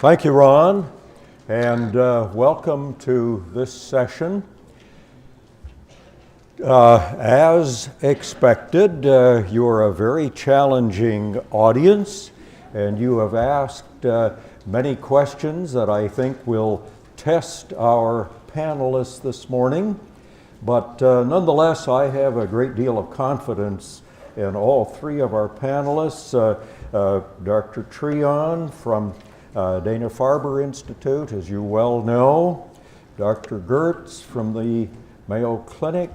Thank you, Ron, and welcome to this session. As expected, you're a very challenging audience, and you have asked many questions that I think will test our panelists this morning. But nonetheless, I have a great deal of confidence in all three of our panelists. Dr. Treon from Dana-Farber Institute, as you well know. Dr. Gertz from the Mayo Clinic.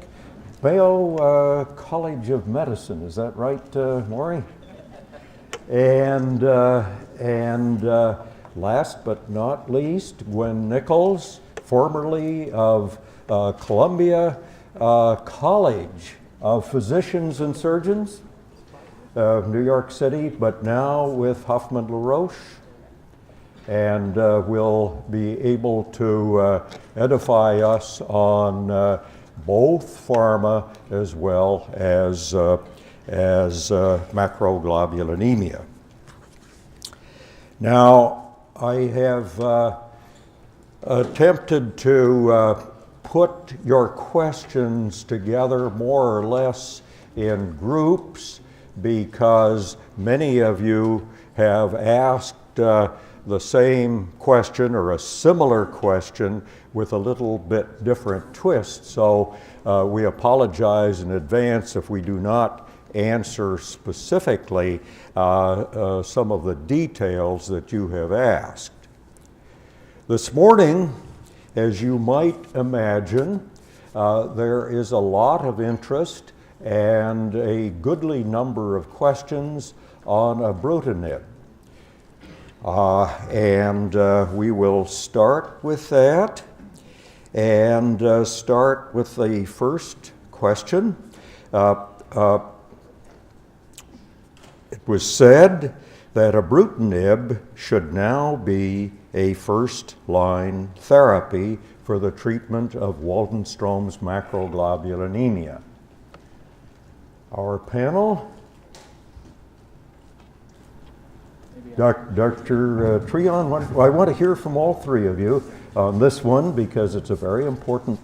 Mayo College of Medicine, is that right, Maury? And last but not least, Gwen Nichols, formerly of Columbia College of Physicians and Surgeons, New York City, but now with Huffman LaRoche, and will be able to edify us on both pharma as well as macroglobulinemia. Now, I have attempted to put your questions together more or less in groups because many of you have asked the same question or a similar question with a little bit different twist. So we apologize in advance if we do not answer specifically some of the details that you have asked. This morning, as you might imagine, there is a lot of interest and a goodly number of questions on ibrutinib. We will start with that and start with the first question. It was said that ibrutinib should now be a first-line therapy for the treatment of Waldenstrom's macroglobulinemia. Our panel? Dr. Treon, I want to hear from all three of you on this one because it's a very important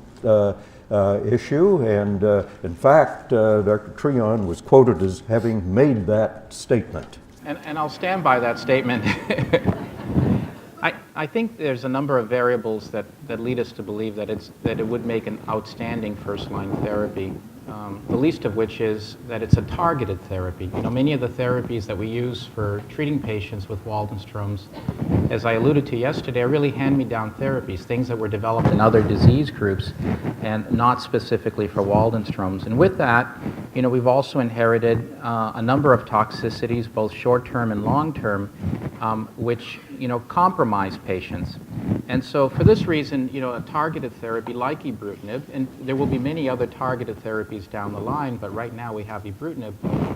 issue, and in fact, Dr. Treon was quoted as having made that statement. And I'll stand by that statement. I think there's a number of variables that lead us to believe that it would make an outstanding first-line therapy. The least of which is that it's a targeted therapy. You know, many of the therapies that we use for treating patients with Waldenstrom's, as I alluded to yesterday, are really hand-me-down therapies, things that were developed in other disease groups and not specifically for Waldenstrom's. And with that, you know, we've also inherited a number of toxicities, both short-term and long-term, which, you know, compromise patients. And so for this reason, you know, a targeted therapy like ibrutinib, and there will be many other targeted therapies down the line, but right now we have ibrutinib,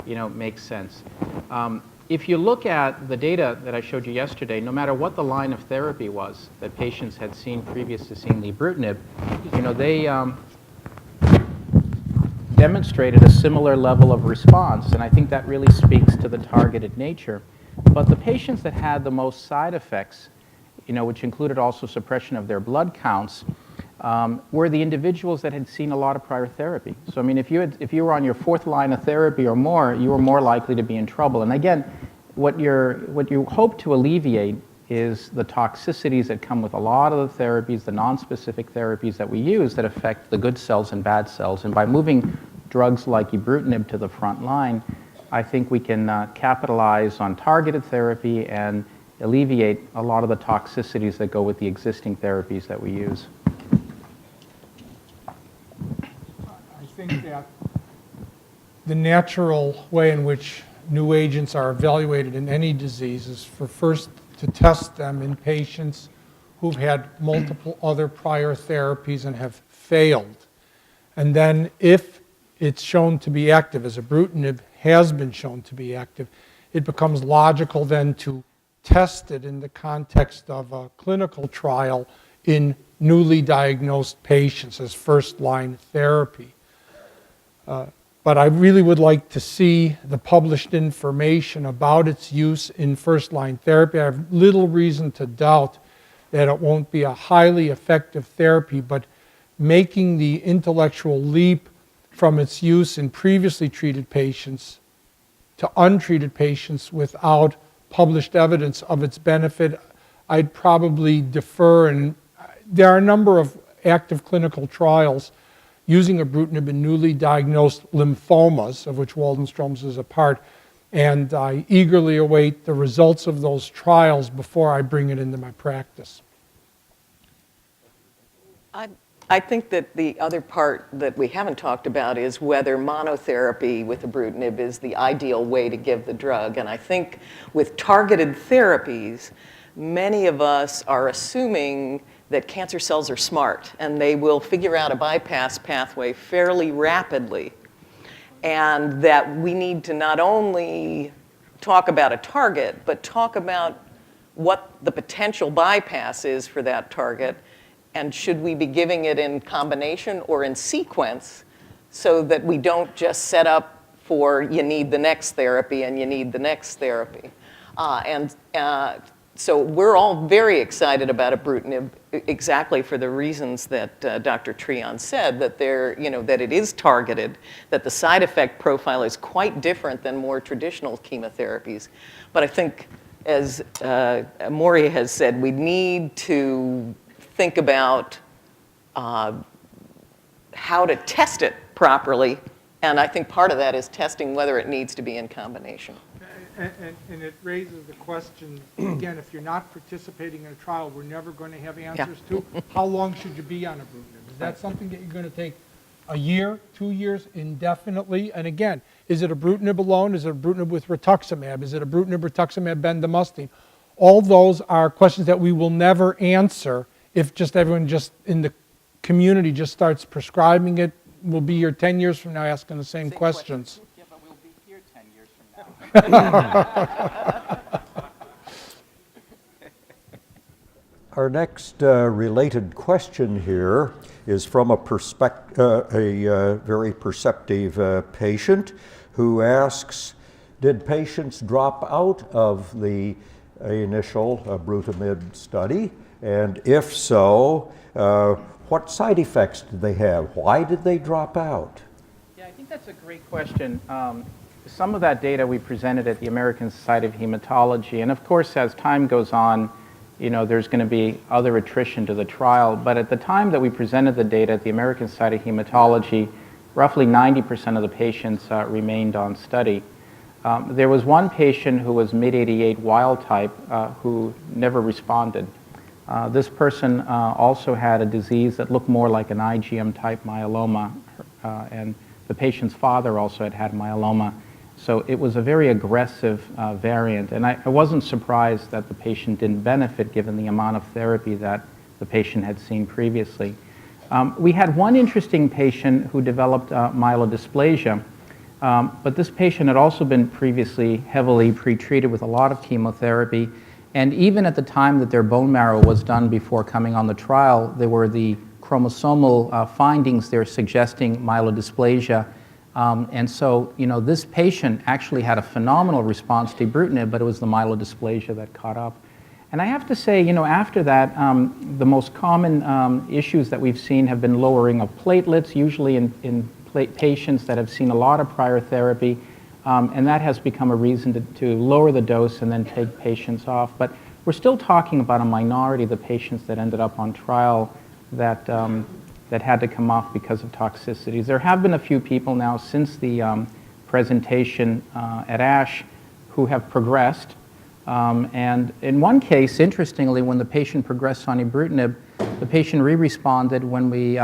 you know, makes sense. If you look at the data that I showed you yesterday, no matter what the line of therapy was that patients had seen previous to seeing the ibrutinib, you know, they demonstrated a similar level of response, and I think that really speaks to the targeted nature. But the patients that had the most side effects, you know, which included also suppression of their blood counts, were the individuals that had seen a lot of prior therapy. So, I mean, if you were on your fourth line of therapy or more, you were more likely to be in trouble. And again, what you hope to alleviate is the toxicities that come with a lot of the therapies, the non-specific therapies that we use that affect the good cells and bad cells. And by moving drugs like ibrutinib to the front line, I think we can capitalize on targeted therapy and alleviate a lot of the toxicities that go with the existing therapies that we use. I think that the natural way in which new agents are evaluated in any disease is for first to test them in patients who've had multiple other prior therapies and have failed. And then if it's shown to be active, as ibrutinib has been shown to be active, it becomes logical then to test it in the context of a clinical trial in newly diagnosed patients as first-line therapy. but I really would like to see the published information about its use in first-line therapy. I have little reason to doubt that it won't be a highly effective therapy, but making the intellectual leap from its use in previously treated patients to untreated patients without published evidence of its benefit, I'd probably defer. And there are a number of active clinical trials using ibrutinib in newly diagnosed lymphomas, of which Waldenstrom's is a part, and I eagerly await the results of those trials before I bring it into my practice. I think that the other part that we haven't talked about is whether monotherapy with ibrutinib is the ideal way to give the drug. And I think with targeted therapies, many of us are assuming that cancer cells are smart and they will figure out a bypass pathway fairly rapidly. And that we need to not only talk about a target, but talk about what the potential bypass is for that target. And should we be giving it in combination or in sequence so that we don't just set up for you need the next therapy and you need the next therapy. So we're all very excited about ibrutinib exactly for the reasons that Dr. Treon said, that that it is targeted, that the side effect profile is quite different than more traditional chemotherapies. But I think, as Maury has said, we need to think about how to test it properly, and I think part of that is testing whether it needs to be in combination. And it raises the question, again, if you're not participating in a trial we're never going to have answers to, how long should you be on ibrutinib? Is that something that you're going to take a year, 2 years, indefinitely? And again, is it ibrutinib alone? Is it ibrutinib with rituximab? Is it ibrutinib, rituximab, bendamustine? All those are questions that we will never answer if just everyone just in the community just starts prescribing it. We'll be here 10 years from now asking the same questions. Yeah, but we'll be here 10 years from now. Our next related question here is from a very perceptive patient who asks, did patients drop out of the initial ibrutinib study? And if so, what side effects did they have? Why did they drop out? Yeah, I think that's a great question. Some of that data we presented at the American Society of Hematology, and of course, as time goes on, there's going to be other attrition to the trial. But at the time that we presented the data at the American Society of Hematology, roughly 90% of the patients remained on study. There was one patient who was MYD88 wild type who never responded. This person also had a disease that looked more like an IgM-type myeloma, and the patient's father also had myeloma. So it was a very aggressive variant, and I wasn't surprised that the patient didn't benefit given the amount of therapy that the patient had seen previously. We had one interesting patient who developed myelodysplasia, but this patient had also been previously heavily pretreated with a lot of chemotherapy. And even at the time that their bone marrow was done before coming on the trial, there were the chromosomal findings there suggesting myelodysplasia. And so, this patient actually had a phenomenal response to ibrutinib, but it was the myelodysplasia that caught up. And I have to say, after that, the most common issues that we've seen have been lowering of platelets, usually in patients that have seen a lot of prior therapy. And that has become a reason to lower the dose and then take patients off. But we're still talking about a minority of the patients that ended up on trial that had to come off because of toxicities. There have been a few people now since the presentation at ASH who have progressed. And in one case, interestingly, when the patient progressed on ibrutinib, the patient re-responded when we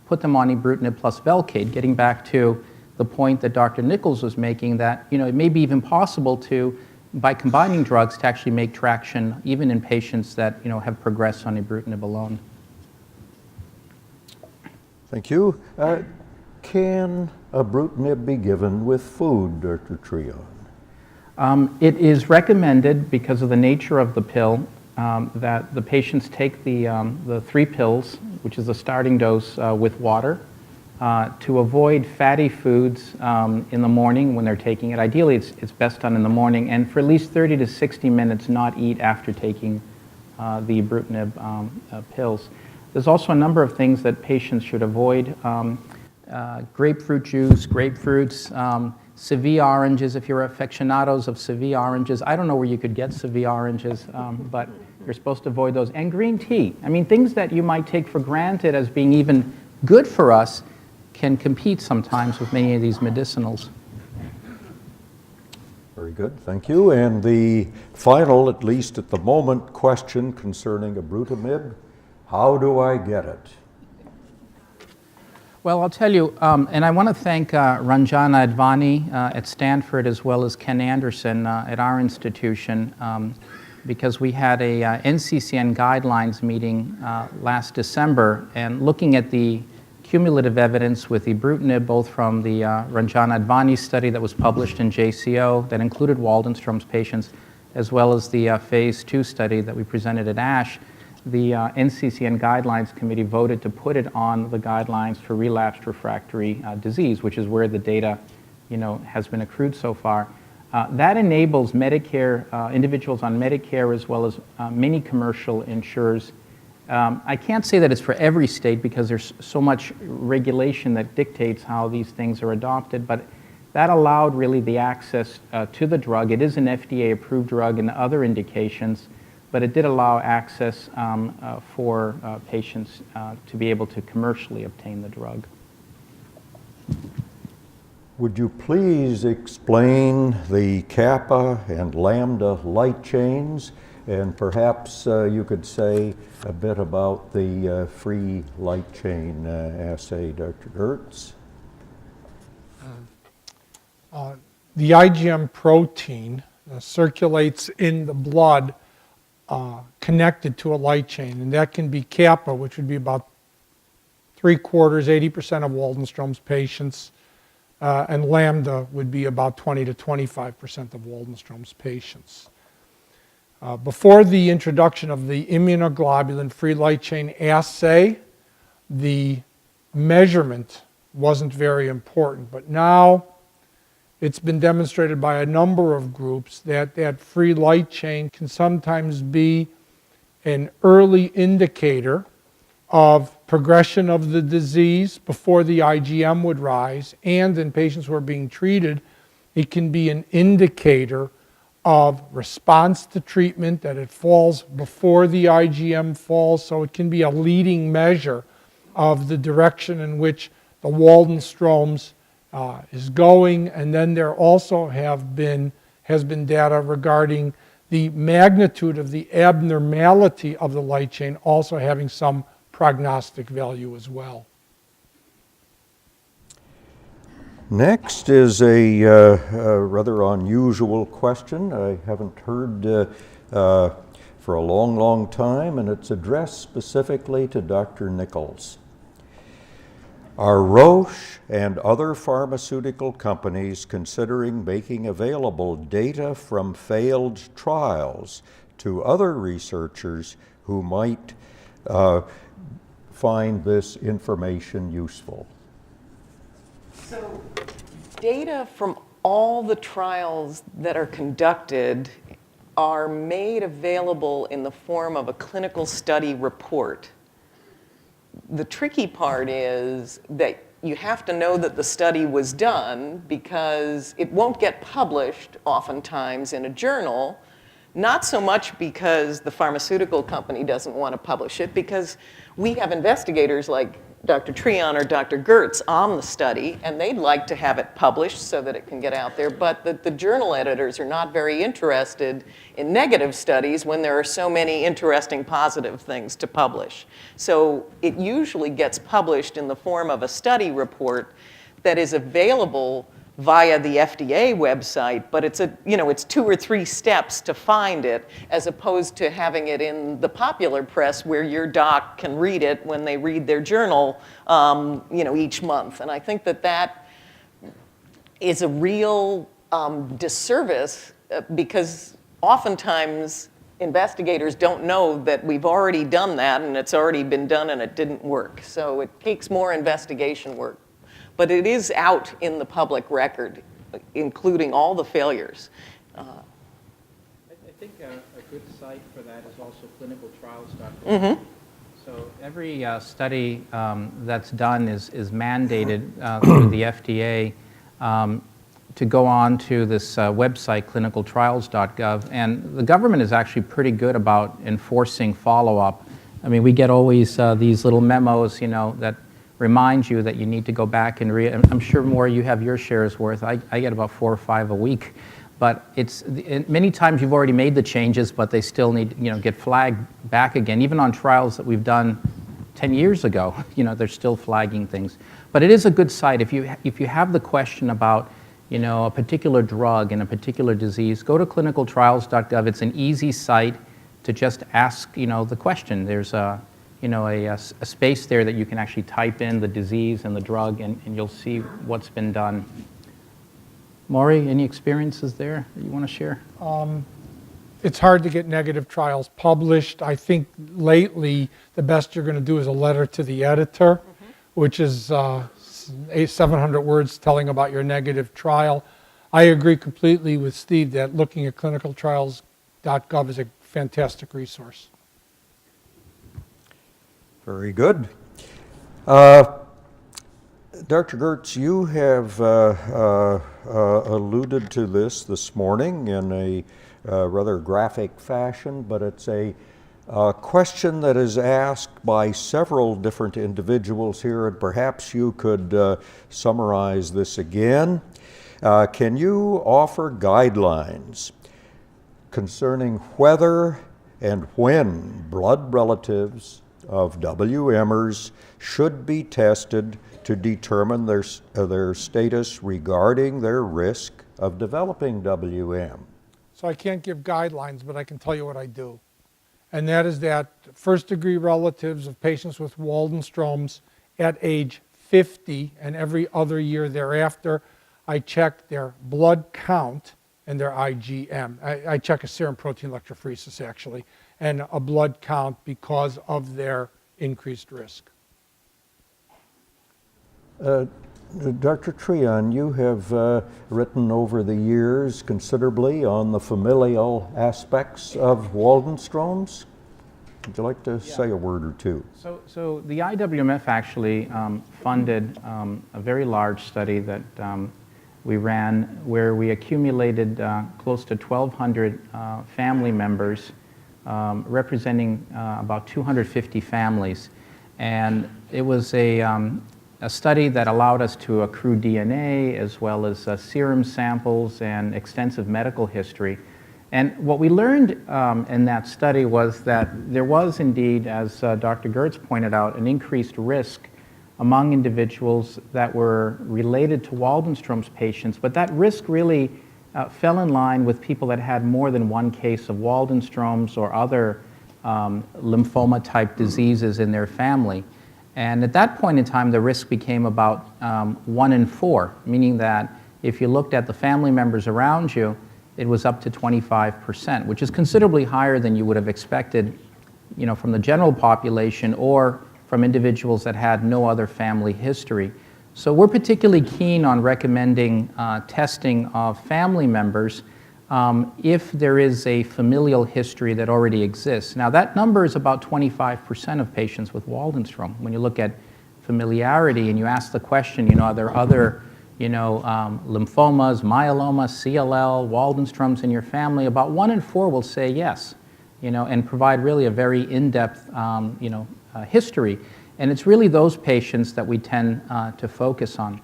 put them on ibrutinib plus Velcade, getting back to the point that Dr. Nichols was making, that it may be even possible to, by combining drugs, to actually make traction even in patients that have progressed on ibrutinib alone. Thank you. Can ibrutinib be given with food, Dr. Treon? It is recommended, because of the nature of the pill, that the patients take the 3 pills, which is the starting dose, with water. to avoid fatty foods in the morning when they're taking it. Ideally, it's best done in the morning, and for at least 30 to 60 minutes not eat after taking the ibrutinib pills. There's also a number of things that patients should avoid. Grapefruit juice, grapefruits, Seville oranges, if you're aficionados of Seville oranges. I don't know where you could get Seville oranges, but you're supposed to avoid those. And green tea. I mean, things that you might take for granted as being even good for us can compete sometimes with many of these medicinals. Very good, thank you. And the final, at least at the moment, question concerning ibrutinib: how do I get it? Well, I'll tell you, and I want to thank Ranjana Advani at Stanford as well as Ken Anderson at our institution, because we had a NCCN guidelines meeting last December, and looking at the cumulative evidence with ibrutinib, both from the Ranjana Advani study that was published in JCO that included Waldenstrom's patients, as well as the phase 2 study that we presented at ASH. The NCCN Guidelines Committee voted to put it on the guidelines for relapsed refractory disease, which is where the data, has been accrued so far. That enables Medicare, individuals on Medicare as well as many commercial insurers. I can't say that it's for every state because there's so much regulation that dictates how these things are adopted, but that allowed really the access to the drug. It is an FDA-approved drug in other indications, but it did allow access for patients to be able to commercially obtain the drug. Would you please explain the kappa and lambda light chains, and perhaps you could say a bit about the free light chain assay, Dr. Gertz? The IgM protein circulates in the blood connected to a light chain, and that can be kappa, which would be about 3/4, 80% of Waldenstrom's patients, and lambda would be about 20 to 25% of Waldenstrom's patients. Before the introduction of the immunoglobulin free light chain assay, the measurement wasn't very important, but now it's been demonstrated by a number of groups that that free light chain can sometimes be an early indicator of progression of the disease before the IgM would rise, and in patients who are being treated, it can be an indicator of response to treatment, that it falls before the IgM falls, so it can be a leading measure of the direction in which the Waldenstrom's is going. And then there also has been data regarding the magnitude of the abnormality of the light chain also having some prognostic value as well. Next is a rather unusual question I haven't heard for a long, long time, and it's addressed specifically to Dr. Nichols. Are Roche and other pharmaceutical companies considering making available data from failed trials to other researchers who might find this information useful? So, data from all the trials that are conducted are made available in the form of a clinical study report. The tricky part is that you have to know that the study was done, because it won't get published oftentimes in a journal, not so much because the pharmaceutical company doesn't want to publish it, because we have investigators like Dr. Treon or Dr. Gertz on the study, and they'd like to have it published so that it can get out there, but the journal editors are not very interested in negative studies when there are so many interesting positive things to publish. So it usually gets published in the form of a study report that is available via the FDA website, but it's it's 2 or 3 steps to find it, as opposed to having it in the popular press where your doc can read it when they read their journal, each month. And I think that is a real disservice, because oftentimes investigators don't know that we've already done that and it's already been done and it didn't work. So it takes more investigation work but it is out in the public record, including all the failures. I think a good site for that is also clinicaltrials.gov. So every study that's done is mandated through the FDA to go on to this website, clinicaltrials.gov. And the government is actually pretty good about enforcing follow-up. I mean, we get always these little memos, that remind you that you need to go back and read. I'm sure more you have your shares worth. I get about 4 or 5 a week. But many times you've already made the changes, but they still need, get flagged back again. Even on trials that we've done 10 years ago, they're still flagging things. But it is a good site. If you have the question about, a particular drug and a particular disease, go to clinicaltrials.gov. It's an easy site to just ask, the question. There's a space there that you can actually type in the disease and the drug, and you'll see what's been done. Maury, any experiences there that you want to share? It's hard to get negative trials published. I think lately the best you're going to do is a letter to the editor, which is 700 words telling about your negative trial. I agree completely with Steve that looking at clinicaltrials.gov is a fantastic resource. Very good. Dr. Gertz, you have alluded to this morning in a rather graphic fashion, but it's a question that is asked by several different individuals here, and perhaps you could summarize this again. Can you offer guidelines concerning whether and when blood relatives of WMers should be tested to determine their status regarding their risk of developing WM? So I can't give guidelines, but I can tell you what I do. And that is that first-degree relatives of patients with Waldenstrom's at age 50 and every other year thereafter, I check their blood count and their IgM. I check a serum protein electrophoresis, actually, and a blood count because of their increased risk. Dr. Treon, you have written over the years considerably on the familial aspects of Waldenstrom's. Would you like to say a word or two? So the IWMF actually funded a very large study that we ran where we accumulated close to 1,200 family members representing about 250 families. And it was a study that allowed us to accrue DNA as well as serum samples and extensive medical history. And what we learned in that study was that there was indeed, as Dr. Gertz pointed out, an increased risk among individuals that were related to Waldenstrom's patients, but that risk really fell in line with people that had more than one case of Waldenstrom's or other lymphoma-type diseases in their family. And at that point in time, the risk became about 1 in 4, meaning that if you looked at the family members around you, it was up to 25%, which is considerably higher than you would have expected, from the general population or from individuals that had no other family history. So we're particularly keen on recommending testing of family members if there is a familial history that already exists. Now that number is about 25% of patients with Waldenstrom. When you look at familiarity and you ask the question, are there other lymphomas, myeloma, CLL, Waldenstrom's in your family, about 1 in 4 will say yes, and provide really a very in-depth, history. And it's really those patients that we tend to focus on.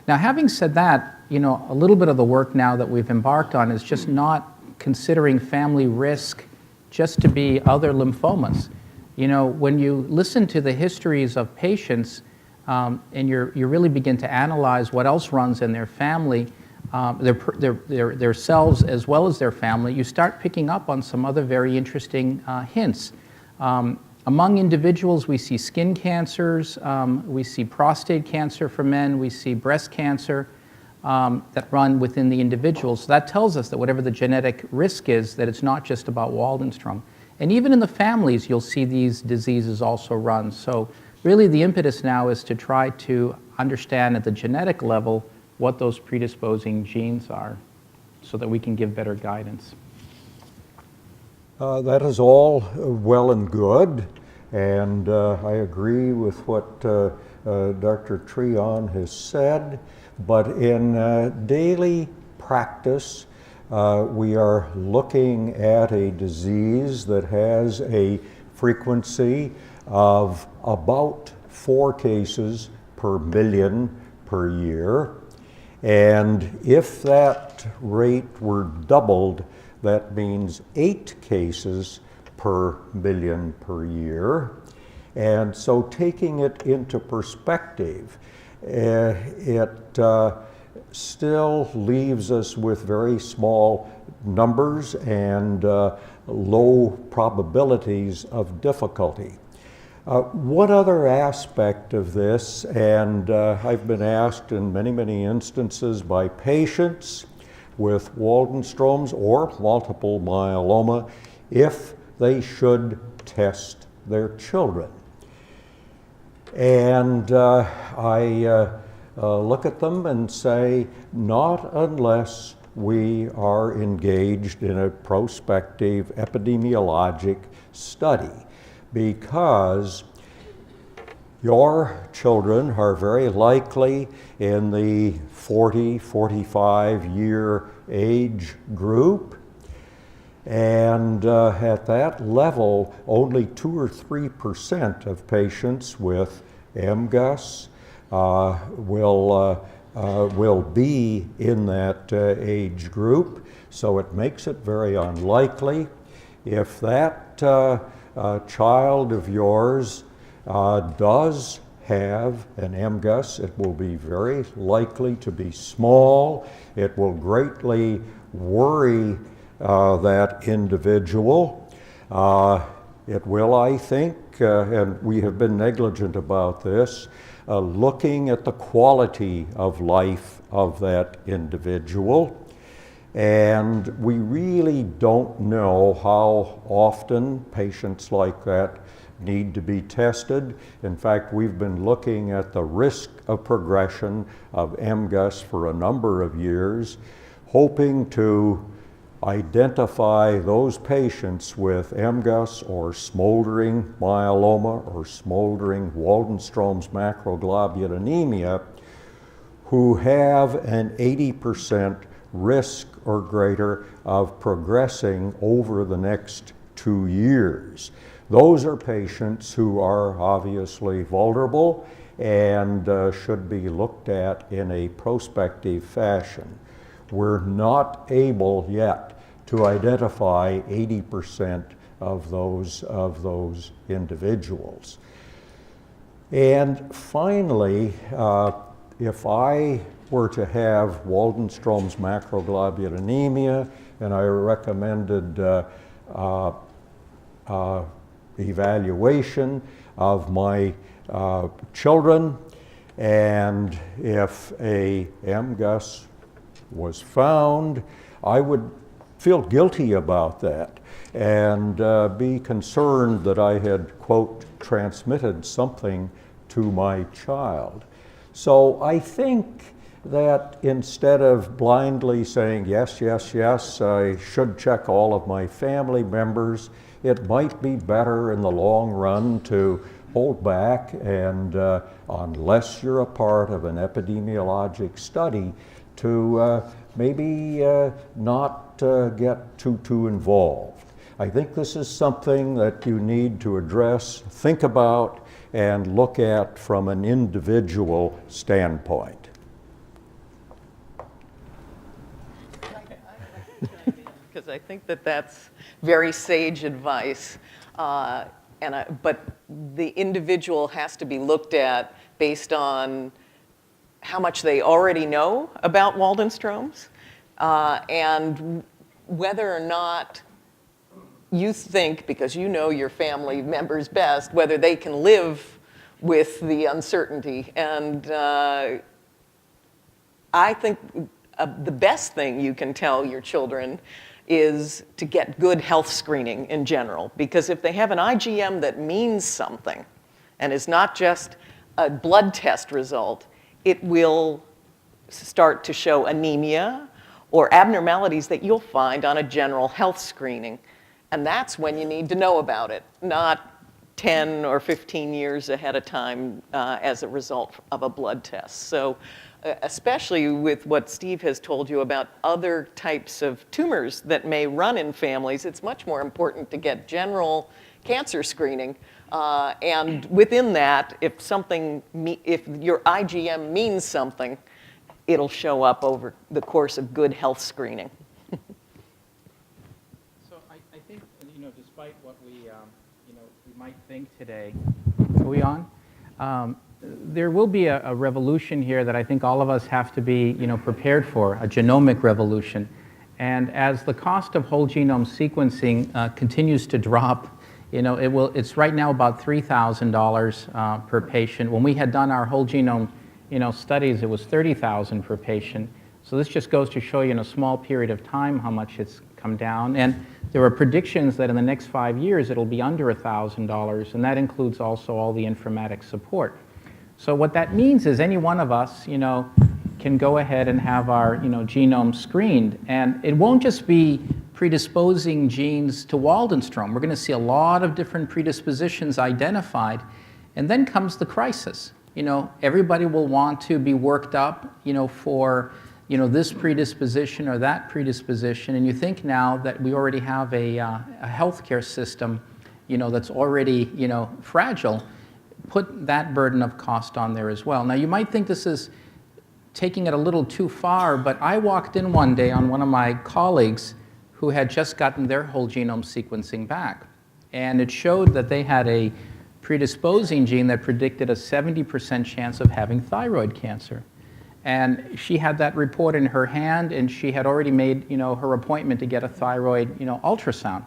Now, having said that, a little bit of the work now that we've embarked on is just not considering family risk just to be other lymphomas. When you listen to the histories of patients and you really begin to analyze what else runs in their family, their cells as well as their family, you start picking up on some other very interesting hints. Among individuals, we see skin cancers, we see prostate cancer for men, we see breast cancer that run within the individuals. So that tells us that whatever the genetic risk is, that it's not just about Waldenstrom. And even in the families, you'll see these diseases also run. So really the impetus now is to try to understand at the genetic level what those predisposing genes are so that we can give better guidance. That is all well and good, and I agree with what Dr. Treon has said, but in daily practice, we are looking at a disease that has a frequency of about 4 cases per million per year. And if that rate were doubled, that means 8 cases per million per year. And so taking it into perspective, it still leaves us with very small numbers and low probabilities of difficulty. One other aspect of this, and I've been asked in many, many instances by patients with Waldenstrom's or multiple myeloma if they should test their children. And I look at them and say, not unless we are engaged in a prospective epidemiologic study, because your children are very likely in the 40, 45 year age group. And at that level, only 2 or 3% of patients with MGUS will be in that age group. So it makes it very unlikely. If that child of yours does have an MGUS, it will be very likely to be small. It will greatly worry that individual. It will, I think, and we have been negligent about this, looking at the quality of life of that individual. And we really don't know how often patients like that need to be tested. In fact, we've been looking at the risk of progression of MGUS for a number of years, hoping to identify those patients with MGUS or smoldering myeloma or smoldering Waldenstrom's macroglobulinemia who have an 80% risk or greater of progressing over the next 2 years. Those are patients who are obviously vulnerable and should be looked at in a prospective fashion. We're not able yet to identify 80% of those individuals. And finally, if I were to have Waldenstrom's macroglobulinemia and I recommended evaluation of my children, and if a MGUS was found, I would feel guilty about that and be concerned that I had, quote, transmitted something to my child. So I think that instead of blindly saying, yes, yes, yes, I should check all of my family members, it might be better in the long run to hold back and, unless you're a part of an epidemiologic study, to maybe not get too involved. I think this is something that you need to address, think about, and look at from an individual standpoint. Because I think that that's very sage advice. But the individual has to be looked at based on how much they already know about Waldenstrom's and whether or not you think, because you know your family members best, whether they can live with the uncertainty. And I think the best thing you can tell your children is to get good health screening in general. Because if they have an IgM that means something and is not just a blood test result, it will start to show anemia or abnormalities that you'll find on a general health screening. And that's when you need to know about it, not 10 or 15 years ahead of time as a result of a blood test. So especially with what Steve has told you about other types of tumors that may run in families, it's much more important to get general cancer screening. And within that, if your IgM means something, it'll show up over the course of good health screening. So I think, despite what we might think today, are we on? There will be a revolution here that I think all of us have to be, prepared for, a genomic revolution. And as the cost of whole genome sequencing continues to drop, it's right now about $3,000 per patient. When we had done our whole genome, studies, it was $30,000 per patient. So this just goes to show you in a small period of time how much it's come down. And there are predictions that in the next 5 years it'll be under $1,000, and that includes also all the informatics support. So what that means is any one of us, can go ahead and have our, genome screened. And it won't just be predisposing genes to Waldenstrom. We're going to see a lot of different predispositions identified. And then comes the crisis. Everybody will want to be worked up, for, this predisposition or that predisposition. And you think now that we already have a healthcare system, that's already, fragile, put that burden of cost on there as well. Now, you might think this is taking it a little too far, but I walked in one day on one of my colleagues who had just gotten their whole genome sequencing back. And it showed that they had a predisposing gene that predicted a 70% chance of having thyroid cancer. And she had that report in her hand, and she had already made, her appointment to get a thyroid, ultrasound.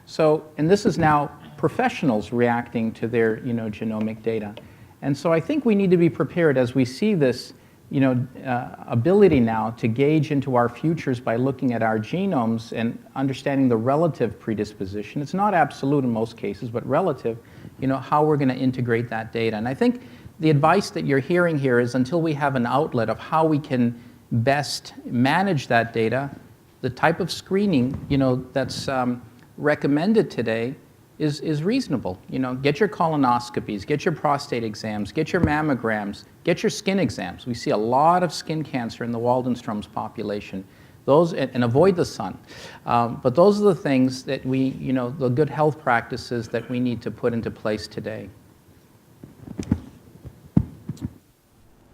So, and this is now professionals reacting to their, genomic data. And so I think we need to be prepared as we see this, ability now to gauge into our futures by looking at our genomes and understanding the relative predisposition. It's not absolute in most cases, but relative, how we're going to integrate that data. And I think the advice that you're hearing here is until we have an outlet of how we can best manage that data, the type of screening, that's recommended today is reasonable. Get your colonoscopies, get your prostate exams, get your mammograms, get your skin exams. We see a lot of skin cancer in the Waldenstrom's population. Those, and avoid the sun. But those are the things that we, the good health practices that we need to put into place today.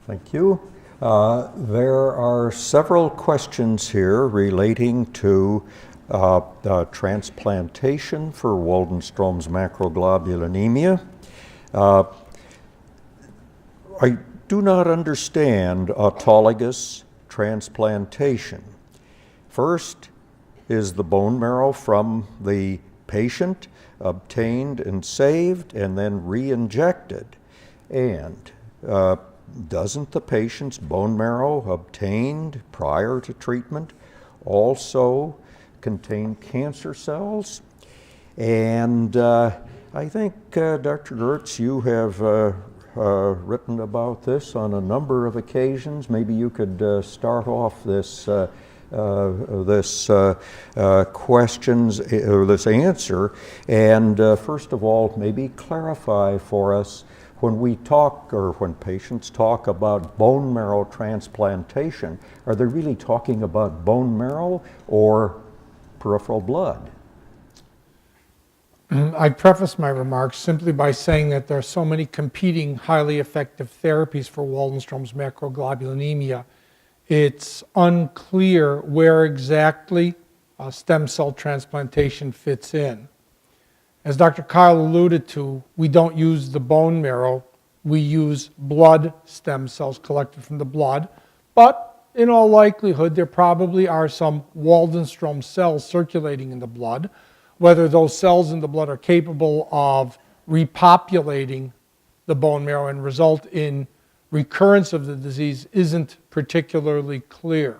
Thank you. There are several questions here relating to transplantation for Waldenstrom's macroglobulinemia. I do not understand autologous transplantation. First is the bone marrow from the patient obtained and saved and then re-injected. And doesn't the patient's bone marrow obtained prior to treatment also contain cancer cells? And I think, Dr. Gertz, you have written about this on a number of occasions. Maybe you could start off this questions, or this answer, and first of all, maybe clarify for us when we talk, or when patients talk about bone marrow transplantation, are they really talking about bone marrow or peripheral blood? I preface my remarks simply by saying that there are so many competing highly effective therapies for Waldenstrom's macroglobulinemia. It's unclear where exactly stem cell transplantation fits in. As Dr. Kyle alluded to, we don't use the bone marrow, we use blood stem cells collected from the blood, but in all likelihood there probably are some Waldenstrom cells circulating in the blood. Whether those cells in the blood are capable of repopulating the bone marrow and result in recurrence of the disease isn't particularly clear.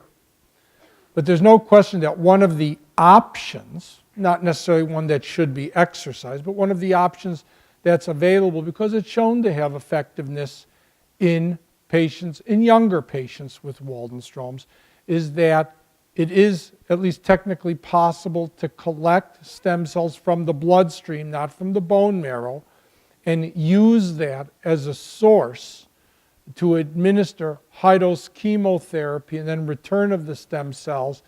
But there's no question that one of the options, not necessarily one that should be exercised, but one of the options that's available because it's shown to have effectiveness in patients, in younger patients with Waldenstrom's, is that it is at least technically possible to collect stem cells from the bloodstream, not from the bone marrow, and use that as a source to administer high-dose chemotherapy and then return of the stem cells,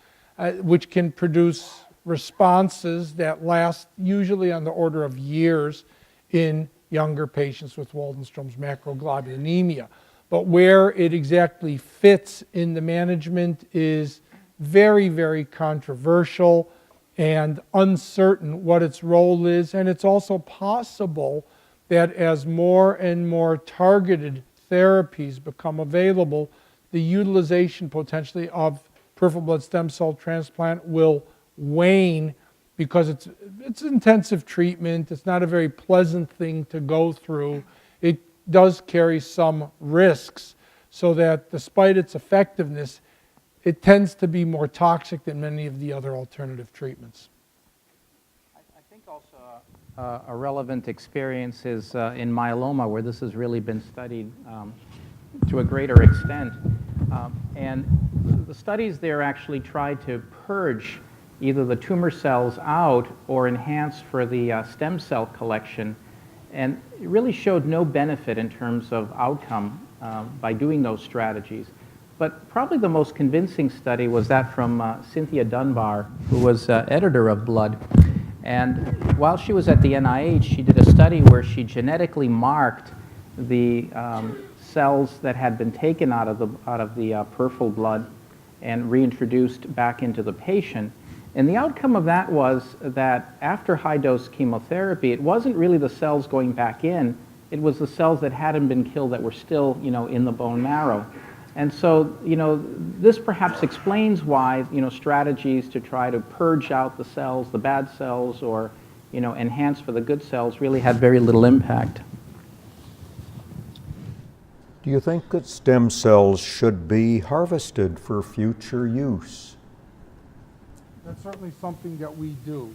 which can produce responses that last usually on the order of years in younger patients with Waldenstrom's macroglobulinemia. But where it exactly fits in the management is very, very controversial and uncertain what its role is. And it's also possible that as more and more targeted therapies become available, the utilization potentially of peripheral blood stem cell transplant will wane because it's intensive treatment. It's not a very pleasant thing to go through. It does carry some risks, so that despite its effectiveness, it tends to be more toxic than many of the other alternative treatments. I think also a relevant experience is in myeloma, where this has really been studied to a greater extent. And the studies there actually tried to purge either the tumor cells out or enhance for the stem cell collection. And it really showed no benefit in terms of outcome by doing those strategies. But probably the most convincing study was that from Cynthia Dunbar, who was editor of Blood. And while she was at the NIH, she did a study where she genetically marked the cells that had been taken out of the peripheral blood and reintroduced back into the patient. And the outcome of that was that after high-dose chemotherapy, it wasn't really the cells going back in, it was the cells that hadn't been killed that were still, in the bone marrow. And so, this perhaps explains why, strategies to try to purge out the cells, the bad cells, or, enhance for the good cells really had very little impact. Do you think that stem cells should be harvested for future use? That's certainly something that we do.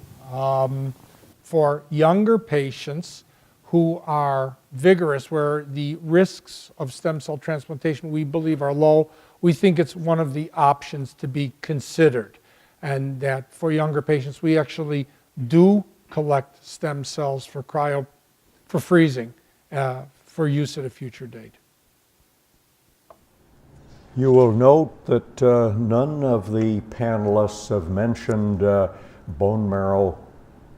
For younger patients who are vigorous, where the risks of stem cell transplantation we believe are low, we think it's one of the options to be considered. And that for younger patients, we actually do collect stem cells for freezing for use at a future date. You will note that none of the panelists have mentioned bone marrow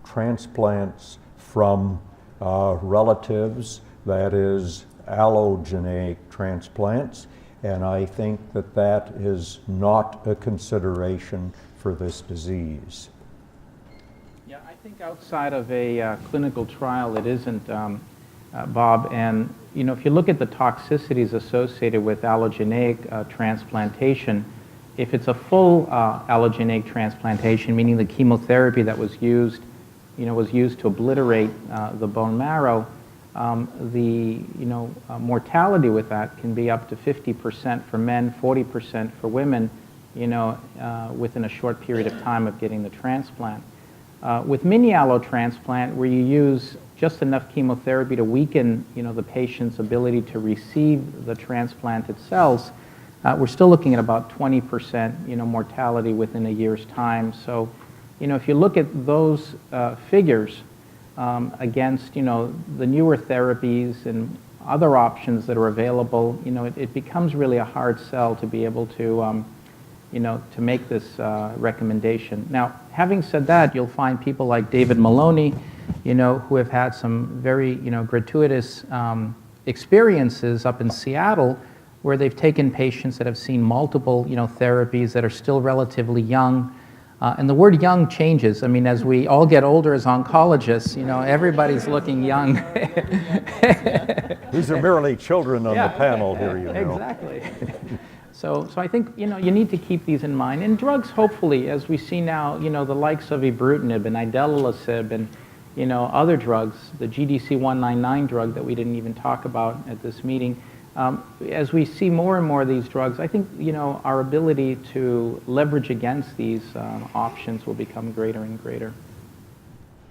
transplants from relatives, that is, allogeneic transplants, and I think that that is not a consideration for this disease. Yeah, I think outside of a clinical trial, it isn't, Bob, and if you look at the toxicities associated with allogeneic transplantation, if it's a full allogeneic transplantation, meaning the chemotherapy that was used, was used to obliterate the bone marrow, the mortality with that can be up to 50% for men, 40% for women, within a short period of time of getting the transplant. With mini allo transplant, where you use just enough chemotherapy to weaken, the patient's ability to receive the transplanted cells, we're still looking at about 20%, mortality within a year's time. So, if you look at those figures against, the newer therapies and other options that are available, it becomes really a hard sell to be able to, to make this recommendation. Now, having said that, you'll find people like David Maloney, who have had some very, gratuitous experiences up in Seattle, where they've taken patients that have seen multiple, therapies that are still relatively young. And the word young changes. I mean, as we all get older as oncologists, everybody's looking young. These are merely children on the panel here, Exactly. So I think, you need to keep these in mind. And drugs, hopefully, as we see now, the likes of ibrutinib and idelalisib and, other drugs, the GDC-199 drug that we didn't even talk about at this meeting, as we see more and more of these drugs, I think, our ability to leverage against these options will become greater and greater.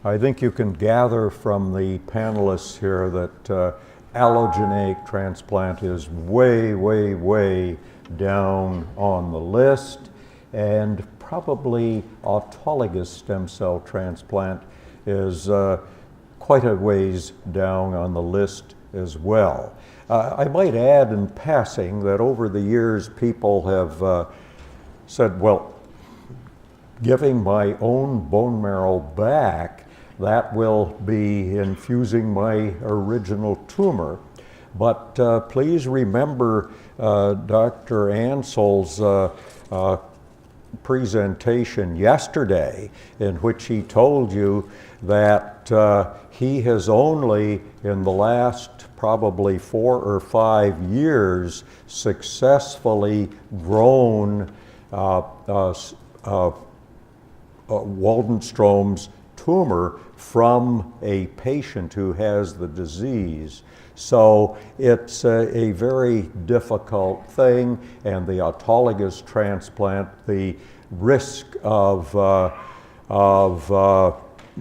I think you can gather from the panelists here that allogeneic transplant is way, way, way down on the list, and probably autologous stem cell transplant is quite a ways down on the list as well. I might add in passing that over the years people have said, well, giving my own bone marrow back, that will be infusing my original tumor. But please remember Dr. Ansell's presentation yesterday, in which he told you that he has only in the last probably 4 or 5 years successfully grown Waldenstrom's tumor from a patient who has the disease. So it's a very difficult thing, and the autologous transplant, the risk of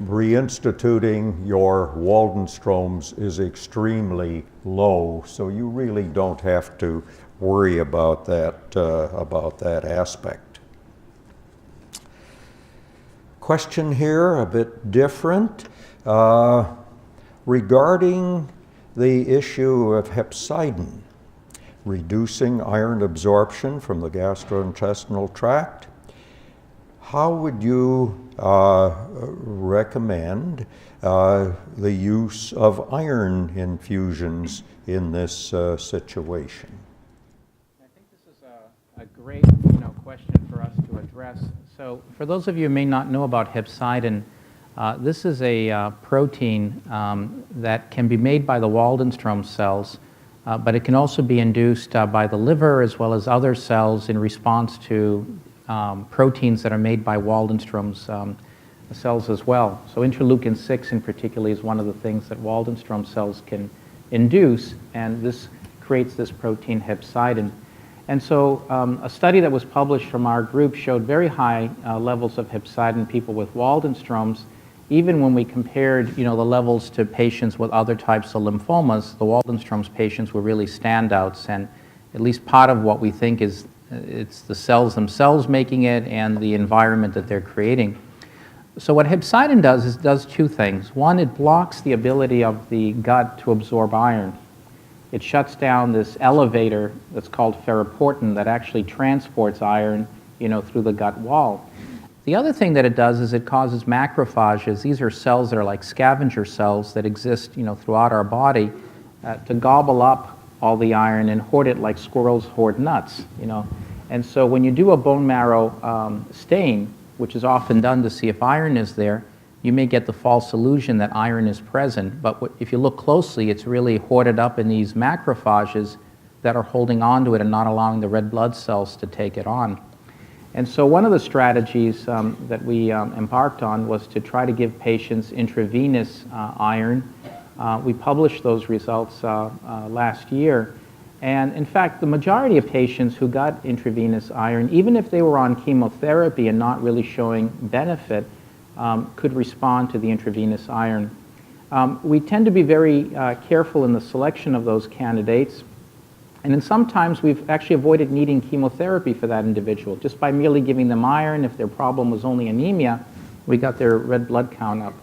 reinstituting your Waldenstrom's is extremely low. So you really don't have to worry about that aspect. Question here, a bit different, regarding the issue of hepcidin, reducing iron absorption from the gastrointestinal tract. How would you recommend the use of iron infusions in this situation? I think this is a great question for us to address. So for those of you who may not know about hepcidin, this is a protein that can be made by the Waldenstrom cells, but it can also be induced by the liver as well as other cells in response to proteins that are made by Waldenstrom's cells as well. So interleukin-6 in particular is one of the things that Waldenstrom cells can induce, and this creates this protein hepcidin. And so a study that was published from our group showed very high levels of hepcidin in people with Waldenstrom's. Even when we compared the levels to patients with other types of lymphomas, the Waldenstrom's patients were really standouts, and at least part of what we think is it's the cells themselves making it and the environment that they're creating. So what hepcidin does is does two things. One, it blocks the ability of the gut to absorb iron. It shuts down this elevator that's called ferroportin that actually transports iron, through the gut wall. The other thing that it does is it causes macrophages. These are cells that are like scavenger cells that exist, throughout our body, to gobble up all the iron and hoard it like squirrels hoard nuts, And so when you do a bone marrow stain, which is often done to see if iron is there, you may get the false illusion that iron is present. But if you look closely, it's really hoarded up in these macrophages that are holding on to it and not allowing the red blood cells to take it on. And so one of the strategies that we embarked on was to try to give patients intravenous iron. We published those results last year. And in fact, the majority of patients who got intravenous iron, even if they were on chemotherapy and not really showing benefit, could respond to the intravenous iron. We tend to be very careful in the selection of those candidates. And then sometimes we've actually avoided needing chemotherapy for that individual. Just by merely giving them iron, if their problem was only anemia, we got their red blood count up.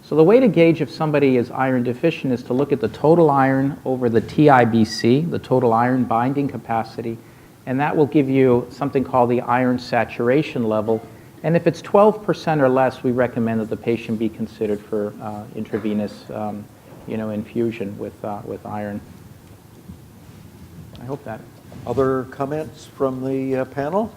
So the way to gauge if somebody is iron deficient is to look at the total iron over the TIBC, the total iron binding capacity, and that will give you something called the iron saturation level. And if it's 12% or less, we recommend that the patient be considered for intravenous infusion with iron. I hope that. Other comments from the panel?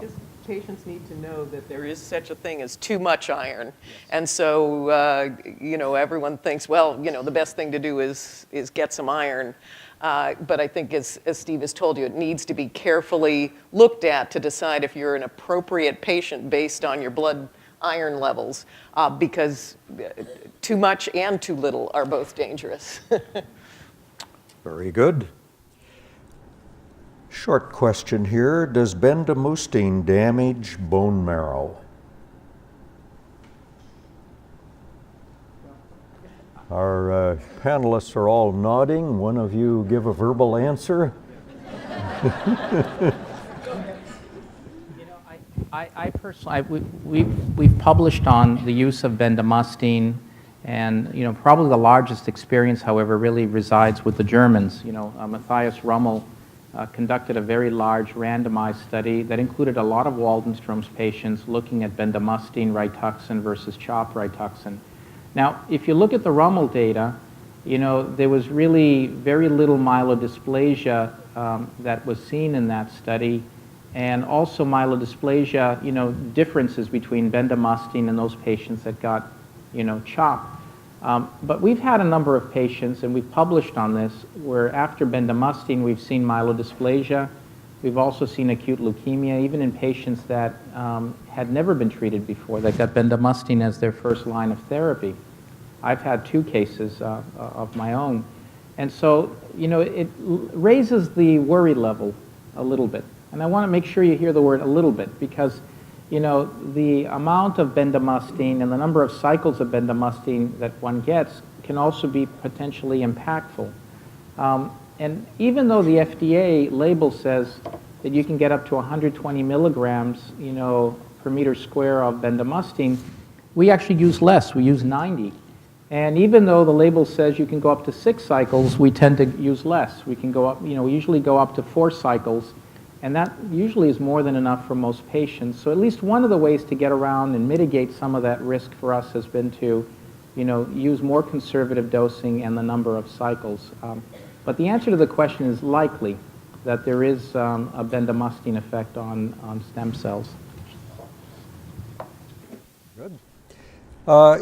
Yes, patients need to know that there is such a thing as too much iron. Yes. And so, everyone thinks, well, the best thing to do is get some iron. But I think, as Steve has told you, it needs to be carefully looked at to decide if you're an appropriate patient based on your blood iron levels, because too much and too little are both dangerous. Very good. Short question here. Does bendamustine damage bone marrow? Our panelists are all nodding. One of you give a verbal answer. I personally, we've published on the use of bendamustine, and probably the largest experience, however, really resides with the Germans. Matthias Rummel conducted a very large randomized study that included a lot of Waldenstrom's patients looking at bendamustine Rituxan versus CHOP Rituxan. Now, if you look at the Rummel data, there was really very little myelodysplasia that was seen in that study, and also myelodysplasia, differences between bendamustine and those patients that got, CHOP. But we've had a number of patients, and we've published on this, where after bendamustine we've seen myelodysplasia. We've also seen acute leukemia, even in patients that had never been treated before, that got bendamustine as their first line of therapy. I've had 2 cases of my own. And so, it raises the worry level a little bit. And I want to make sure you hear the word a little bit, because the amount of bendamustine and the number of cycles of bendamustine that one gets can also be potentially impactful. And even though the FDA label says that you can get up to 120 milligrams, per meter square of bendamustine, we actually use less. We use 90. And even though the label says you can go up to 6 cycles, we tend to use less. We can go up, we usually go up to 4 cycles. And that usually is more than enough for most patients. So at least one of the ways to get around and mitigate some of that risk for us has been to, use more conservative dosing and the number of cycles. But the answer to the question is likely that there is a bendamustine effect on stem cells. Good.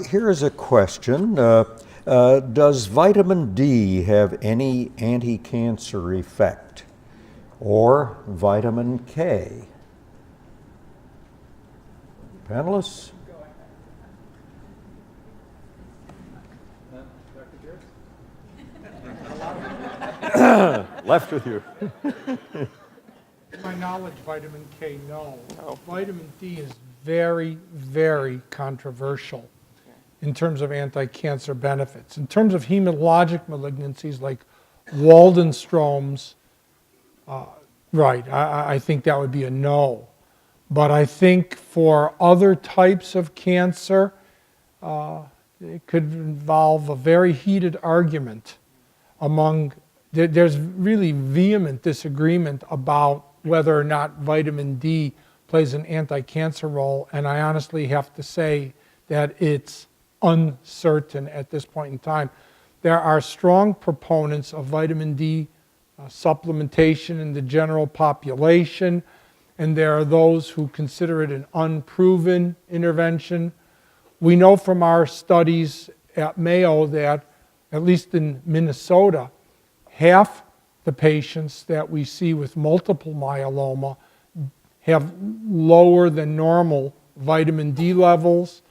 Here's a question. Does vitamin D have any anti-cancer effect? Or vitamin K? Panelists? Left with you. To my knowledge, vitamin K, no. Vitamin D is very, very controversial in terms of anti-cancer benefits. In terms of hematologic malignancies like Waldenstrom's, right, I think that would be a no. But I think for other types of cancer, it could involve a very heated argument among, there's really vehement disagreement about whether or not vitamin D plays an anti-cancer role, and I honestly have to say that it's uncertain at this point in time. There are strong proponents of vitamin D supplementation in the general population, and there are those who consider it an unproven intervention. We know from our studies at Mayo that, at least in Minnesota, half the patients that we see with multiple myeloma have lower than normal vitamin D levels.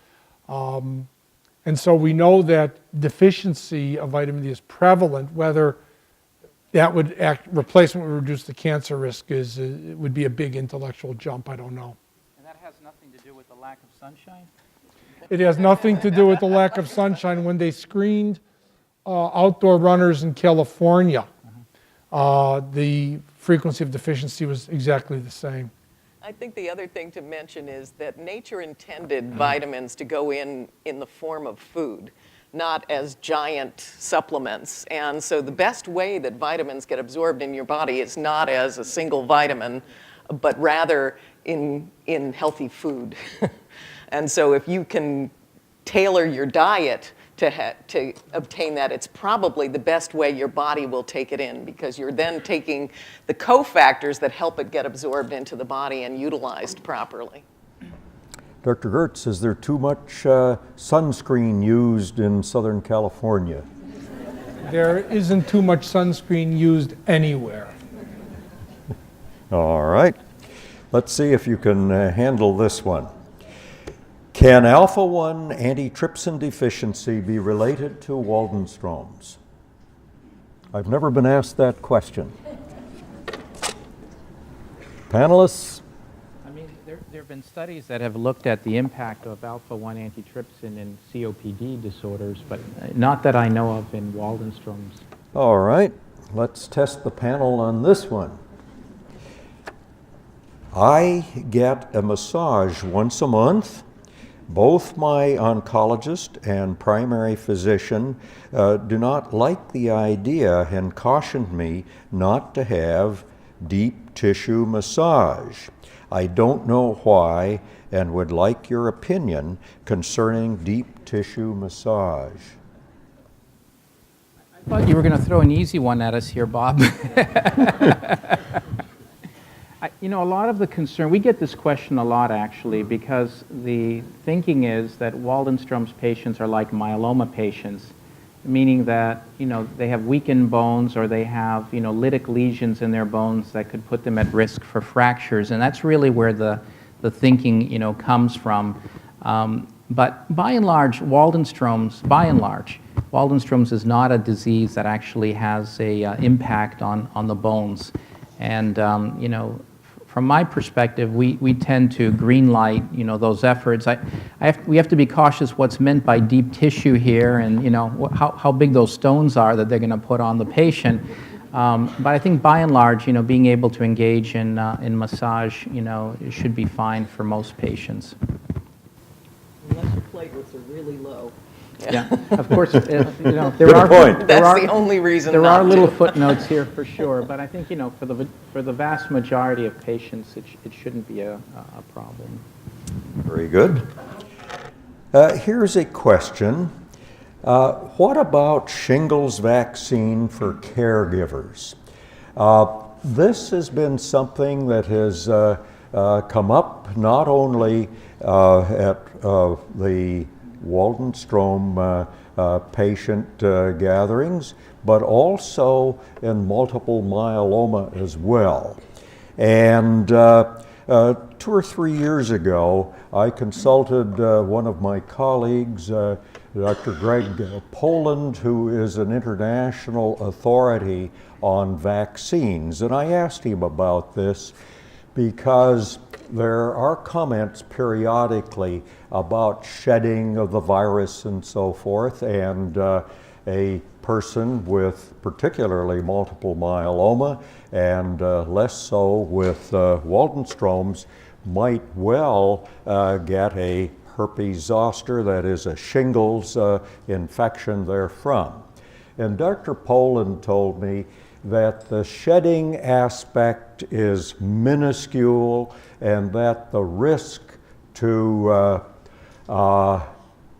And so we know that deficiency of vitamin D is prevalent. Whether that would replacement would reduce the cancer risk it would be a big intellectual jump. I don't know. And that has nothing to do with the lack of sunshine? It has nothing to do with the lack of sunshine. When they screened outdoor runners in California, the frequency of deficiency was exactly the same. I think the other thing to mention is that nature intended vitamins to go in the form of food, not as giant supplements. And so the best way that vitamins get absorbed in your body is not as a single vitamin, but rather in healthy food. And so if you can tailor your diet to obtain that, it's probably the best way your body will take it in, because you're then taking the cofactors that help it get absorbed into the body and utilized properly. Dr. Gertz, is there too much sunscreen used in Southern California? There isn't too much sunscreen used anywhere. All right. Let's see if you can handle this one. Can alpha-1 antitrypsin deficiency be related to Waldenstrom's? I've never been asked that question. Panelists? I mean, they're have been studies that have looked at the impact of alpha-1 antitrypsin in COPD disorders, but not that I know of in Waldenstrom's. All right, let's test the panel on this one. I get a massage once a month. Both my oncologist and primary physician do not like the idea and cautioned me not to have deep tissue massage. I don't know why and would like your opinion concerning deep tissue massage. I thought you were going to throw an easy one at us here, Bob. You know, a lot of the concern, we get this question a lot actually, because the thinking is that Waldenstrom's patients are like myeloma patients, meaning that, you know, they have weakened bones or they have, you know, lytic lesions in their bones that could put them at risk for fractures. And that's really where the thinking, you know, comes from. But by and large, Waldenstrom's is not a disease that actually has a impact on the bones. And, you know, from my perspective, we tend to green light, you know, those efforts. We have to be cautious what's meant by deep tissue here, and you know how big those stones are that they're going to put on the patient. But I think by and large, you know, being able to engage in massage, you know, it should be fine for most patients. Unless your platelets are really low. Yeah, of course, you know, there Good are point. That's the only reason there not are little to. footnotes here for sure, but I think, you know, for the vast majority of patients, it shouldn't be a problem. Very good. Here's a question. What about shingles vaccine for caregivers? This has been something that has come up not only at the Waldenstrom patient gatherings, but also in multiple myeloma as well. And 2 or 3 years ago, I consulted one of my colleagues, Dr. Greg Poland, who is an international authority on vaccines. And I asked him about this because there are comments periodically about shedding of the virus and so forth, and a person with particularly multiple myeloma and less so with Waldenstrom's might well get a herpes zoster, that is a shingles infection therefrom. And Dr. Poland told me that the shedding aspect is minuscule and that the risk to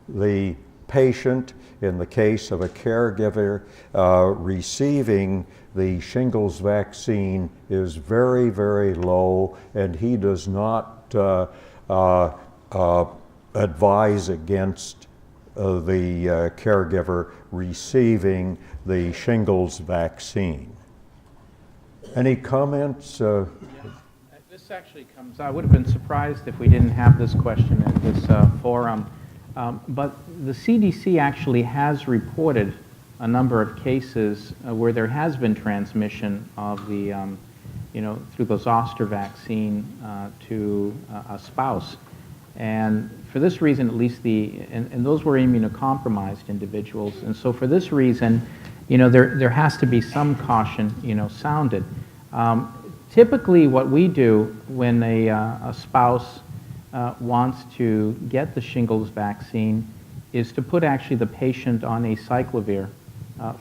the patient, in the case of a caregiver receiving the shingles vaccine, is very, very low, and he does not advise against the caregiver receiving the shingles vaccine. Any comments? This actually comes, I would have been surprised if we didn't have this question at this forum, but the CDC actually has reported a number of cases where there has been transmission of the, you know, through the zoster vaccine to a spouse. And for this reason, at least and those were immunocompromised individuals. And so for this reason, you know, there has to be some caution, you know, sounded. Typically what we do when a spouse wants to get the shingles vaccine is to put actually the patient on acyclovir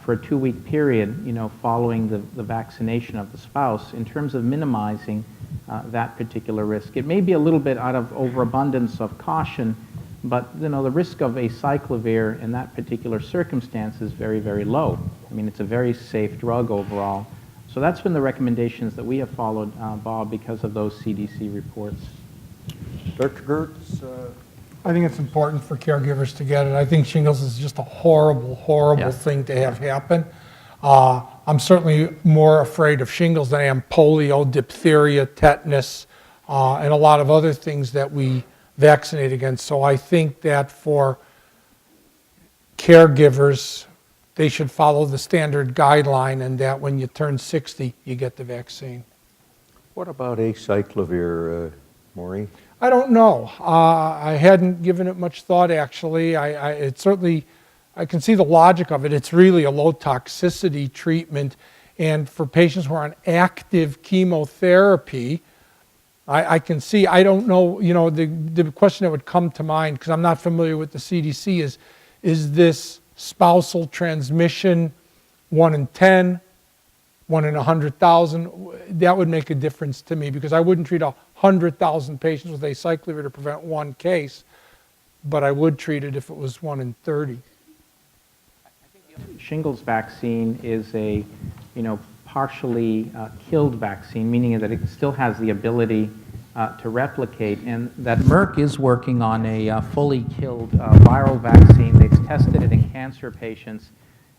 for a 2-week period, you know, following the vaccination of the spouse, in terms of minimizing that particular risk. It may be a little bit out of overabundance of caution, but you know, the risk of acyclovir in that particular circumstance is very, very low. I mean, it's a very safe drug overall. So that's been the recommendations that we have followed, Bob, because of those CDC reports. Dr. Gertz? I think it's important for caregivers to get it. I think shingles is just a horrible, horrible thing to have happen. I'm certainly more afraid of shingles than I am polio, diphtheria, tetanus, and a lot of other things that we vaccinate against. So I think that for caregivers, they should follow the standard guideline, and that when you turn 60, you get the vaccine. What about acyclovir, Maury? I don't know. I hadn't given it much thought, actually. It certainly, I can see the logic of it. It's really a low toxicity treatment. And for patients who are on active chemotherapy, I can see, I don't know, the question that would come to mind, because I'm not familiar with the CDC, is this spousal transmission 1 in 10, 1 in 100,000? That would make a difference to me, because I wouldn't treat 100,000 patients with acyclovir to prevent one case, but I would treat it if it was 1 in 30. Shingles vaccine is a, partially killed vaccine, meaning that it still has the ability to replicate, and that Merck is working on a fully killed viral vaccine. They've tested it in cancer patients,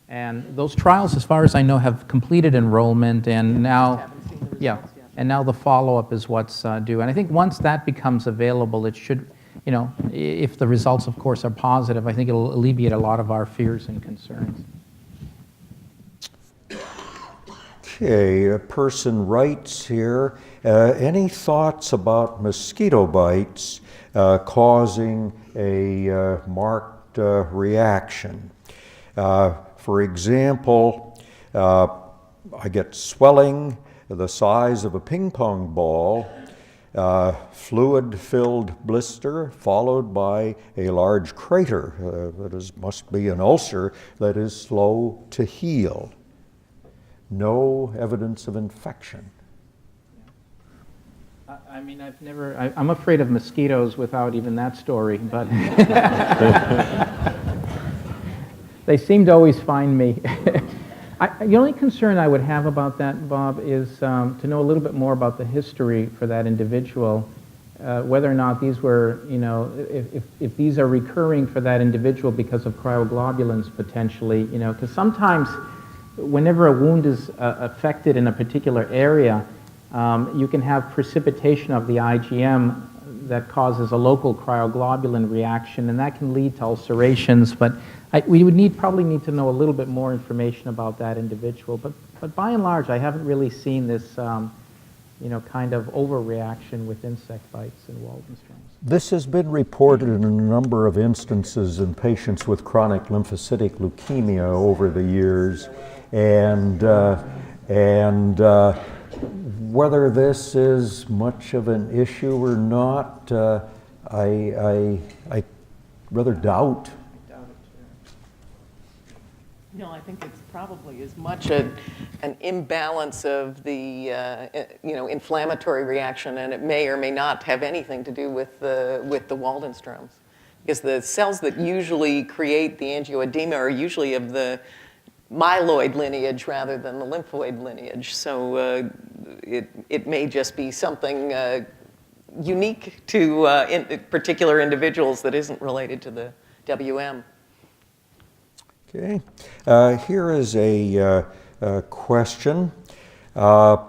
and those trials, as far as I know, have completed enrollment, and now, and now the follow-up is what's due. And I think once that becomes available, it should, if the results, of course, are positive, I think it'll alleviate a lot of our fears and concerns. Okay, a person writes here, any thoughts about mosquito bites causing a marked reaction? For example, I get swelling the size of a ping pong ball, fluid-filled blister followed by a large crater must be an ulcer that is slow to heal. No evidence of infection. I mean, I'm afraid of mosquitoes without even that story, but they seem to always find me. The only concern I would have about that, Bob, is to know a little bit more about the history for that individual, whether or not these were, if these are recurring for that individual because of cryoglobulins potentially, because sometimes whenever a wound is affected in a particular area, you can have precipitation of the IgM that causes a local cryoglobulin reaction, and that can lead to ulcerations. But we would probably need to know a little bit more information about that individual. But by and large, I haven't really seen this, kind of overreaction with insect bites in Waldenstrom's. This has been reported in a number of instances in patients with chronic lymphocytic leukemia over the years, and whether this is much of an issue or not, I rather doubt. No, I think it's probably as much an imbalance of the inflammatory reaction, and it may or may not have anything to do with the Waldenstrom's, because the cells that usually create the angioedema are usually of the myeloid lineage rather than the lymphoid lineage. So it may just be something unique to particular individuals that isn't related to the WM. Okay, here is a question. A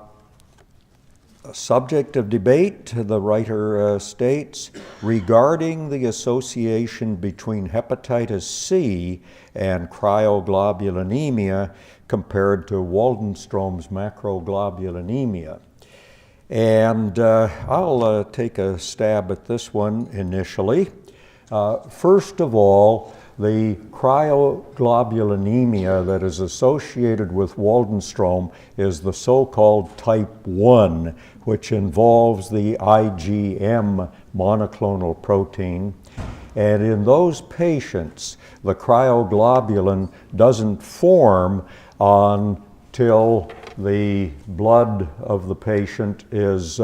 subject of debate, the writer states, regarding the association between hepatitis C and cryoglobulinemia compared to Waldenstrom's macroglobulinemia. And I'll take a stab at this one initially. First of all, the cryoglobulinemia that is associated with Waldenstrom is the so-called type 1, which involves the IgM monoclonal protein. And in those patients, the cryoglobulin doesn't form until the blood of the patient is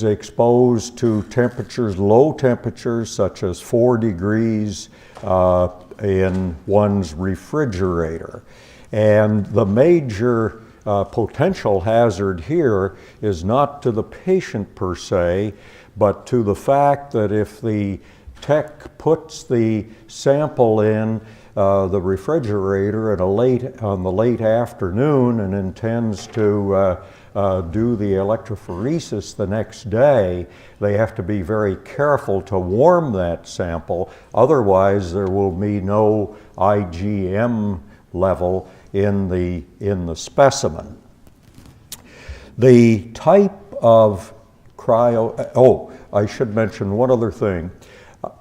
exposed to temperatures, low temperatures, such as 4 degrees in one's refrigerator. And the major potential hazard here is not to the patient per se, but to the fact that if the tech puts the sample in the refrigerator on the late afternoon and intends to do the electrophoresis the next day, they have to be very careful to warm that sample. Otherwise, there will be no IgM level in the specimen. The type of I should mention one other thing.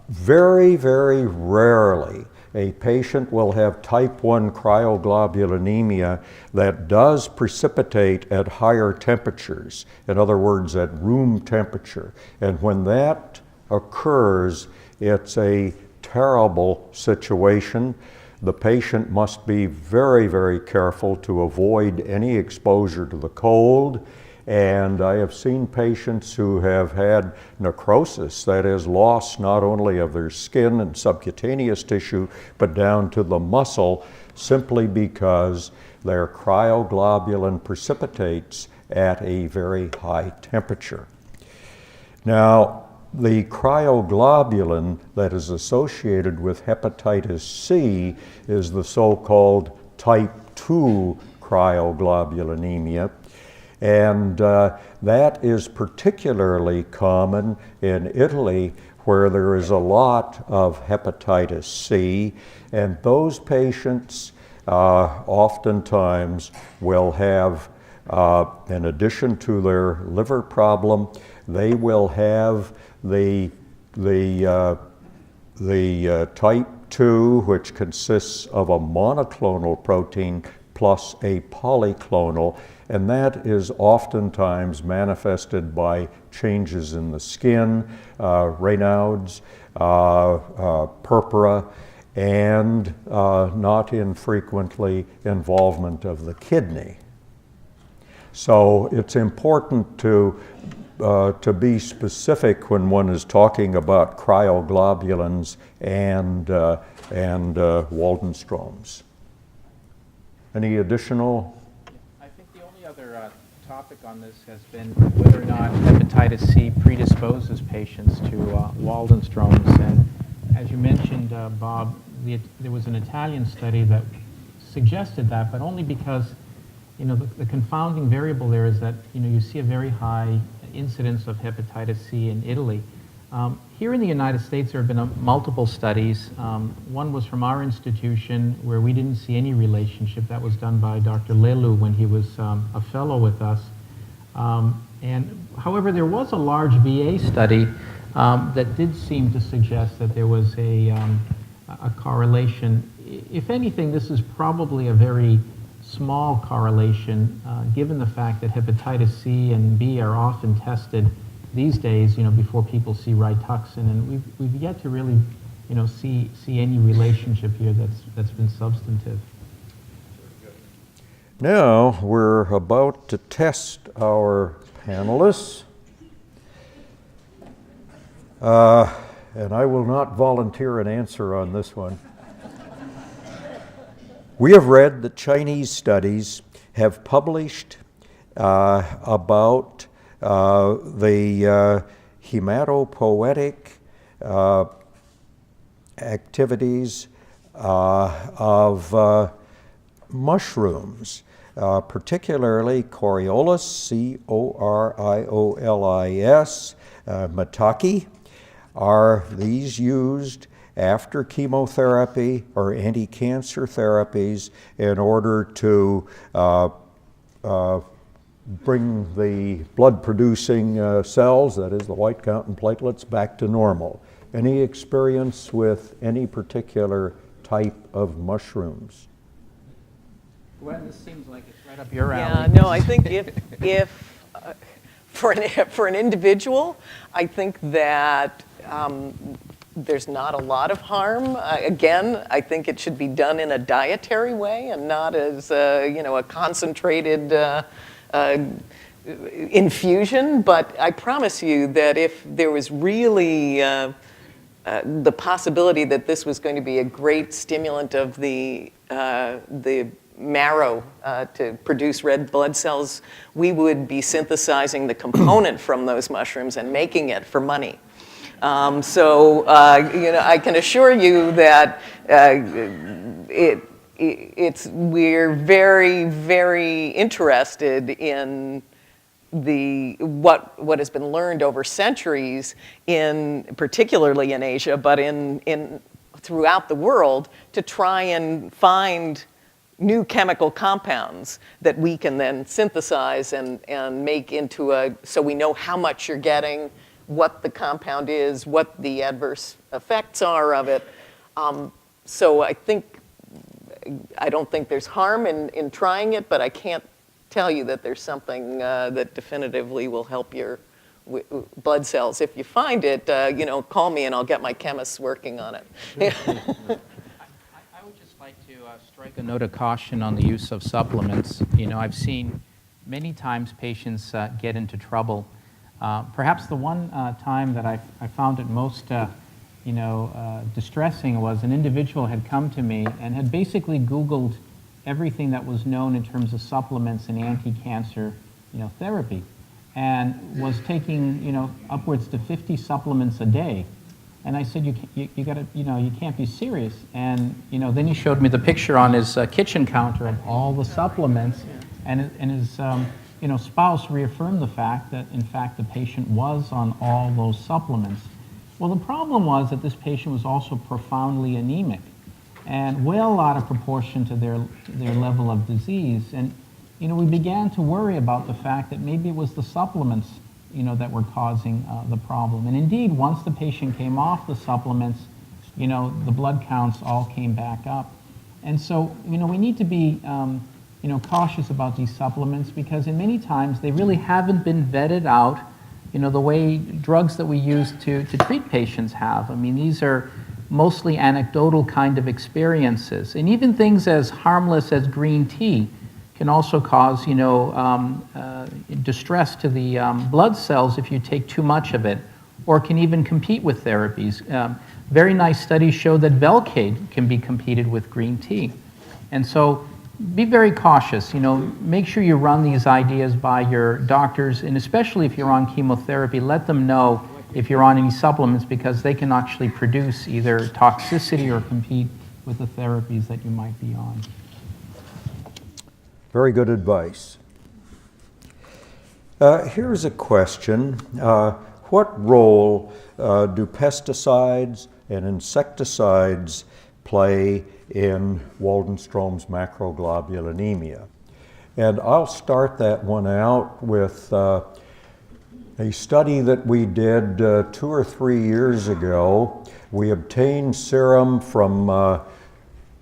Very, very rarely a patient will have type 1 cryoglobulinemia that does precipitate at higher temperatures, in other words, at room temperature. And when that occurs, it's a terrible situation. The patient must be very, very careful to avoid any exposure to the cold. And I have seen patients who have had necrosis, that is, loss not only of their skin and subcutaneous tissue, but down to the muscle, simply because their cryoglobulin precipitates at a very high temperature. Now, the cryoglobulin that is associated with hepatitis C is the so-called type 2 cryoglobulinemia. And that is particularly common in Italy, where there is a lot of hepatitis C. And those patients oftentimes will have, in addition to their liver problem, they will have the type 2, which consists of a monoclonal protein plus a polyclonal, and that is oftentimes manifested by changes in the skin, Raynaud's, purpura, and not infrequently involvement of the kidney. So it's important to be specific when one is talking about cryoglobulins and Waldenstrom's. Any additional? I think the only other topic on this has been whether or not hepatitis C predisposes patients to Waldenstrom's. And as you mentioned, Bob, there was an Italian study that suggested that, but only because, you know, the confounding variable there is that, you know, you see a very high incidence of hepatitis C in Italy. Here in the United States, there have been multiple studies. One was from our institution where we didn't see any relationship. That was done by Dr. Lelu when he was a fellow with us. However, there was a large VA study that did seem to suggest that there was a correlation. If anything, this is probably a very small correlation, given the fact that hepatitis C and B are often tested these days, you know, before people see Rituxan, and we've yet to really, you know, see any relationship here that's been substantive. Now we're about to test our panelists, and I will not volunteer an answer on this one. We have read that Chinese studies have published about the hematopoietic activities of mushrooms, particularly Coriolis, C-O-R-I-O-L-I-S, maitake. Are these used after chemotherapy or anti-cancer therapies in order to bring the blood-producing cells, that is the white count and platelets, back to normal? Any experience with any particular type of mushrooms? Well, this seems like it's right up your alley. Yeah, no, I think if for an individual, I think that there's not a lot of harm. Again, I think it should be done in a dietary way and not as you know, a concentrated infusion. But I promise you that if there was really the possibility that this was going to be a great stimulant of the marrow to produce red blood cells, we would be synthesizing the component from those mushrooms and making it for money. So you know, I can assure you that we're very, very interested in what has been learned over centuries, particularly in Asia, but throughout the world, to try and find new chemical compounds that we can then synthesize and make into so we know how much you're getting, what the compound is, what the adverse effects are of it. So I don't think there's harm in trying it, but I can't tell you that there's something that definitively will help your blood cells. If you find it, call me and I'll get my chemists working on it. I would just like to strike a note of caution on the use of supplements. I've seen many times patients get into trouble. Perhaps the one time that I found it most distressing was an individual had come to me and had basically Googled everything that was known in terms of supplements and anti-cancer therapy, and was taking upwards to 50 supplements a day. And I said, you got to, you can't be serious. And then he showed me the picture on his kitchen counter of all the supplements, and his spouse reaffirmed the fact that in fact the patient was on all those supplements. Well, the problem was that this patient was also profoundly anemic, and well out of proportion to their level of disease. And we began to worry about the fact that maybe it was the supplements that were causing the problem. And indeed, once the patient came off the supplements, the blood counts all came back up. And so, we need to be, cautious about these supplements, because in many times they really haven't been vetted out, the way drugs that we use to treat patients have. I mean, these are mostly anecdotal kind of experiences. And even things as harmless as green tea can also cause, distress to the blood cells if you take too much of it, or can even compete with therapies. Very nice studies show that Velcade can be competed with green tea. And so be very cautious. Make sure you run these ideas by your doctors, and especially if you're on chemotherapy, let them know if you're on any supplements, because they can actually produce either toxicity or compete with the therapies that you might be on. Very good advice. Here's a question. What role do pesticides and insecticides play in Waldenstrom's macroglobulinemia? And I'll start that one out with a study that we did 2 or 3 years ago. We obtained serum from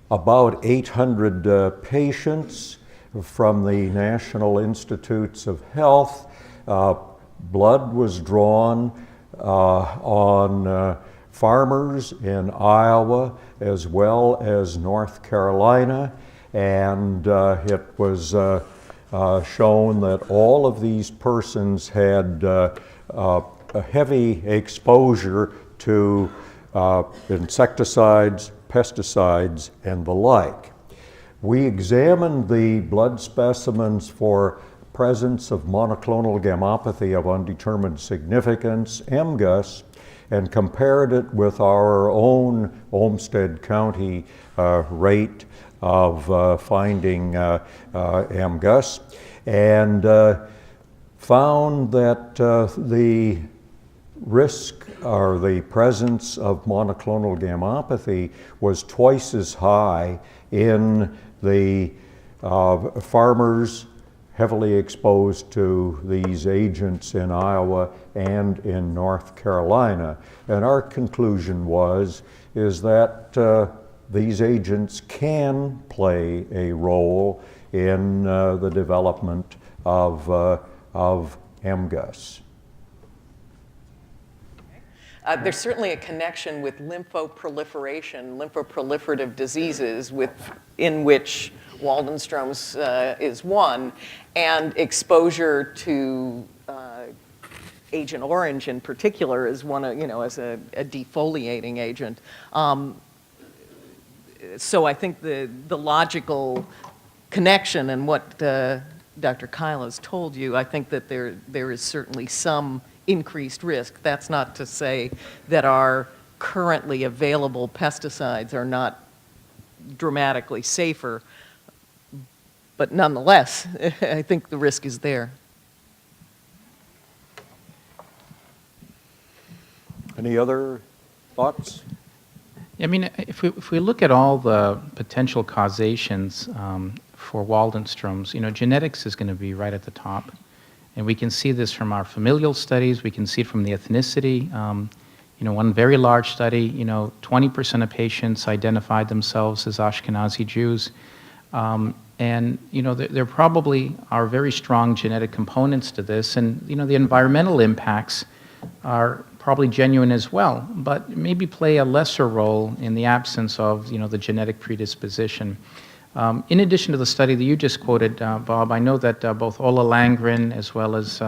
about 800 patients from the National Institutes of Health. Blood was drawn on farmers in Iowa as well as North Carolina, and it was shown that all of these persons had a heavy exposure to insecticides, pesticides, and the like. We examined the blood specimens for presence of monoclonal gammopathy of undetermined significance, MGUS, and compared it with our own Olmsted County rate of finding MGUS, and found that the risk or the presence of monoclonal gammopathy was twice as high in the farmers heavily exposed to these agents in Iowa and in North Carolina. And our conclusion is that these agents can play a role in the development of MGUS. There's certainly a connection with lymphoproliferative diseases in which Waldenstrom's is one, and exposure to Agent Orange in particular is one, as a defoliating agent. So I think the logical connection and what Dr. Kyle has told you, I think that there is certainly some increased risk. That's not to say that our currently available pesticides are not dramatically safer, but nonetheless, I think the risk is there. Any other thoughts? I mean, if we look at all the potential causations for Waldenstrom's, genetics is going to be right at the top. And we can see this from our familial studies. We can see it from the ethnicity. One very large study, 20% of patients identified themselves as Ashkenazi Jews. There probably are very strong genetic components to this. And, the environmental impacts are probably genuine as well, but maybe play a lesser role in the absence of, the genetic predisposition. In addition to the study that you just quoted, Bob, I know that both Ola Landgren as well as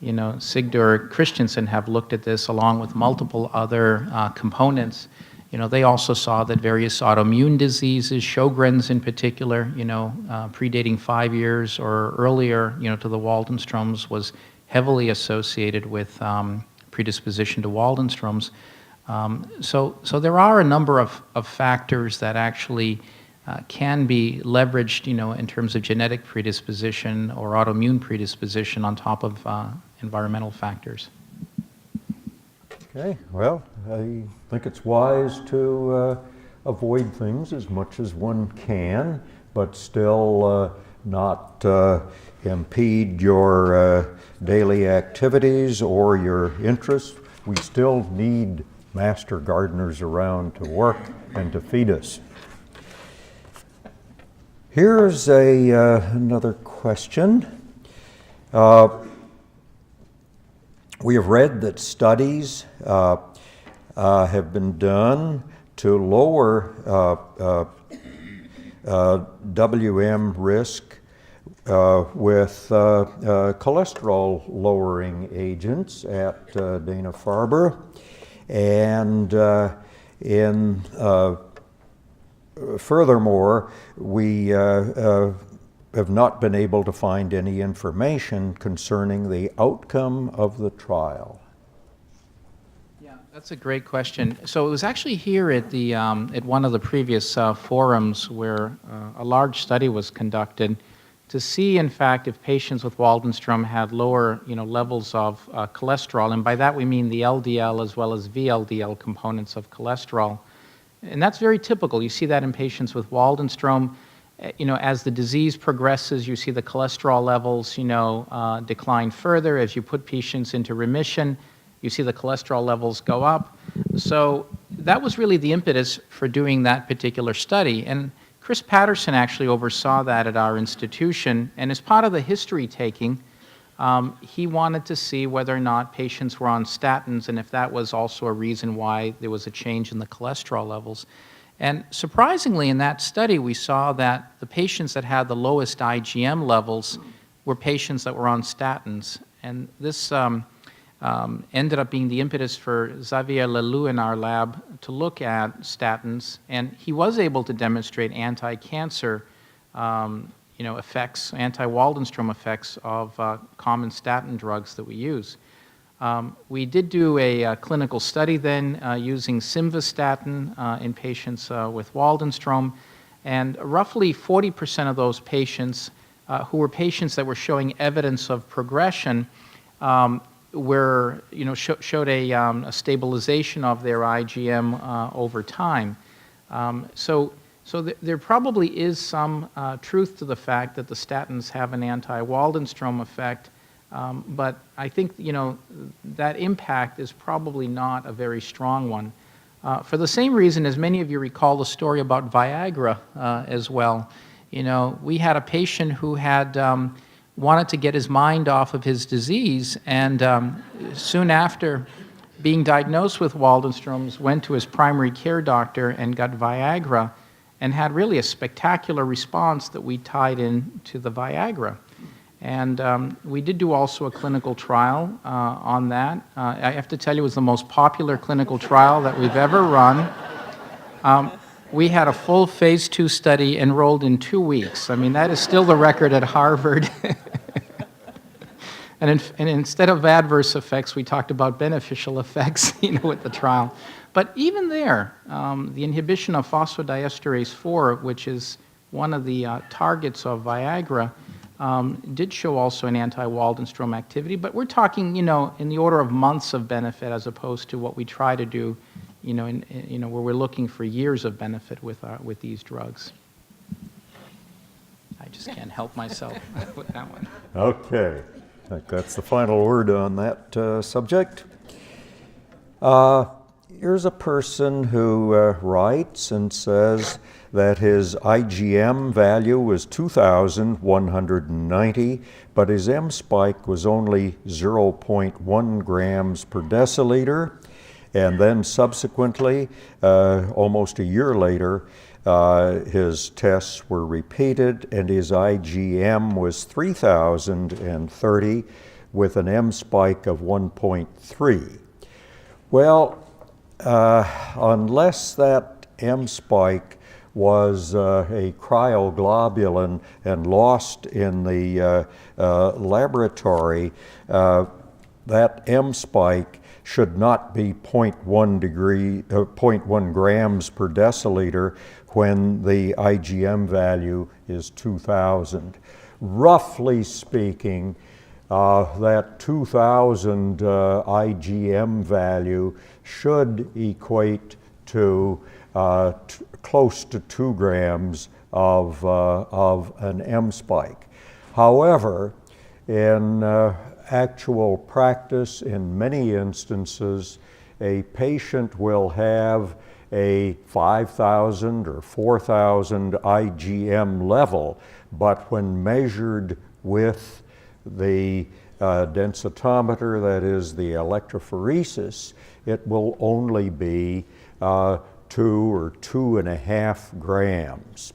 Sigdur Christensen have looked at this along with multiple other components. They also saw that various autoimmune diseases, Sjogren's in particular, predating 5 years or earlier, to the Waldenströms, was heavily associated with predisposition to Waldenströms. So there are a number of factors that actually can be leveraged, in terms of genetic predisposition or autoimmune predisposition on top of environmental factors. Okay, well, I think it's wise to avoid things as much as one can, but still not impede your daily activities or your interests. We still need master gardeners around to work and to feed us. Here's another question. We have read that studies have been done to lower WM risk with cholesterol-lowering agents at Dana-Farber, and furthermore, we have not been able to find any information concerning the outcome of the trial. Yeah, that's a great question. So it was actually here at the at one of the previous forums where a large study was conducted to see, in fact, if patients with Waldenström had lower, levels of cholesterol, and by that we mean the LDL as well as VLDL components of cholesterol. And that's very typical. You see that in patients with Waldenström. As the disease progresses, you see the cholesterol levels, decline further. As you put patients into remission, you see the cholesterol levels go up. So that was really the impetus for doing that particular study. And Chris Patterson actually oversaw that at our institution. And as part of the history taking, he wanted to see whether or not patients were on statins and if that was also a reason why there was a change in the cholesterol levels. And surprisingly, in that study, we saw that the patients that had the lowest IgM levels were patients that were on statins. And this ended up being the impetus for Xavier Lelou in our lab to look at statins. And he was able to demonstrate anti-cancer effects, anti-Waldenström effects of common statin drugs that we use. We did do a clinical study then using simvastatin in patients with Waldenström, and roughly 40% of those patients who were patients that were showing evidence of progression were, showed a stabilization of their IgM over time. So there probably is some truth to the fact that the statins have an anti-Waldenström effect. But I think, that impact is probably not a very strong one. For the same reason as many of you recall the story about Viagra as well. We had a patient who had wanted to get his mind off of his disease, and soon after being diagnosed with Waldenström's, went to his primary care doctor and got Viagra, and had really a spectacular response that we tied in to the Viagra. And we did do also a clinical trial on that. I have to tell you, it was the most popular clinical trial that we've ever run. We had a full phase 2 study enrolled in 2 weeks. I mean, that is still the record at Harvard. And instead of adverse effects, we talked about beneficial effects, with the trial. But even there, the inhibition of phosphodiesterase 4, which is one of the targets of Viagra, did show also an anti-Waldenström activity. But we're talking, in the order of months of benefit as opposed to what we try to do, where we're looking for years of benefit with these drugs. I just can't help myself with that one. Okay. I think that's the final word on that subject. Here's a person who writes and says that his IgM value was 2,190, but his M spike was only 0.1 grams per deciliter. And then subsequently, almost a year later, his tests were repeated, and his IgM was 3,030 with an M spike of 1.3. Well, unless that M spike was a cryoglobulin and lost in the laboratory, that M spike should not be 0.1 grams per deciliter when the IgM value is 2,000. Roughly speaking, that 2,000 IgM value should equate to close to 2 grams of an M spike. However, in actual practice, in many instances, a patient will have a 5,000 or 4,000 IgM level, but when measured with the densitometer, that is the electrophoresis, it will only be 2 or 2.5 grams.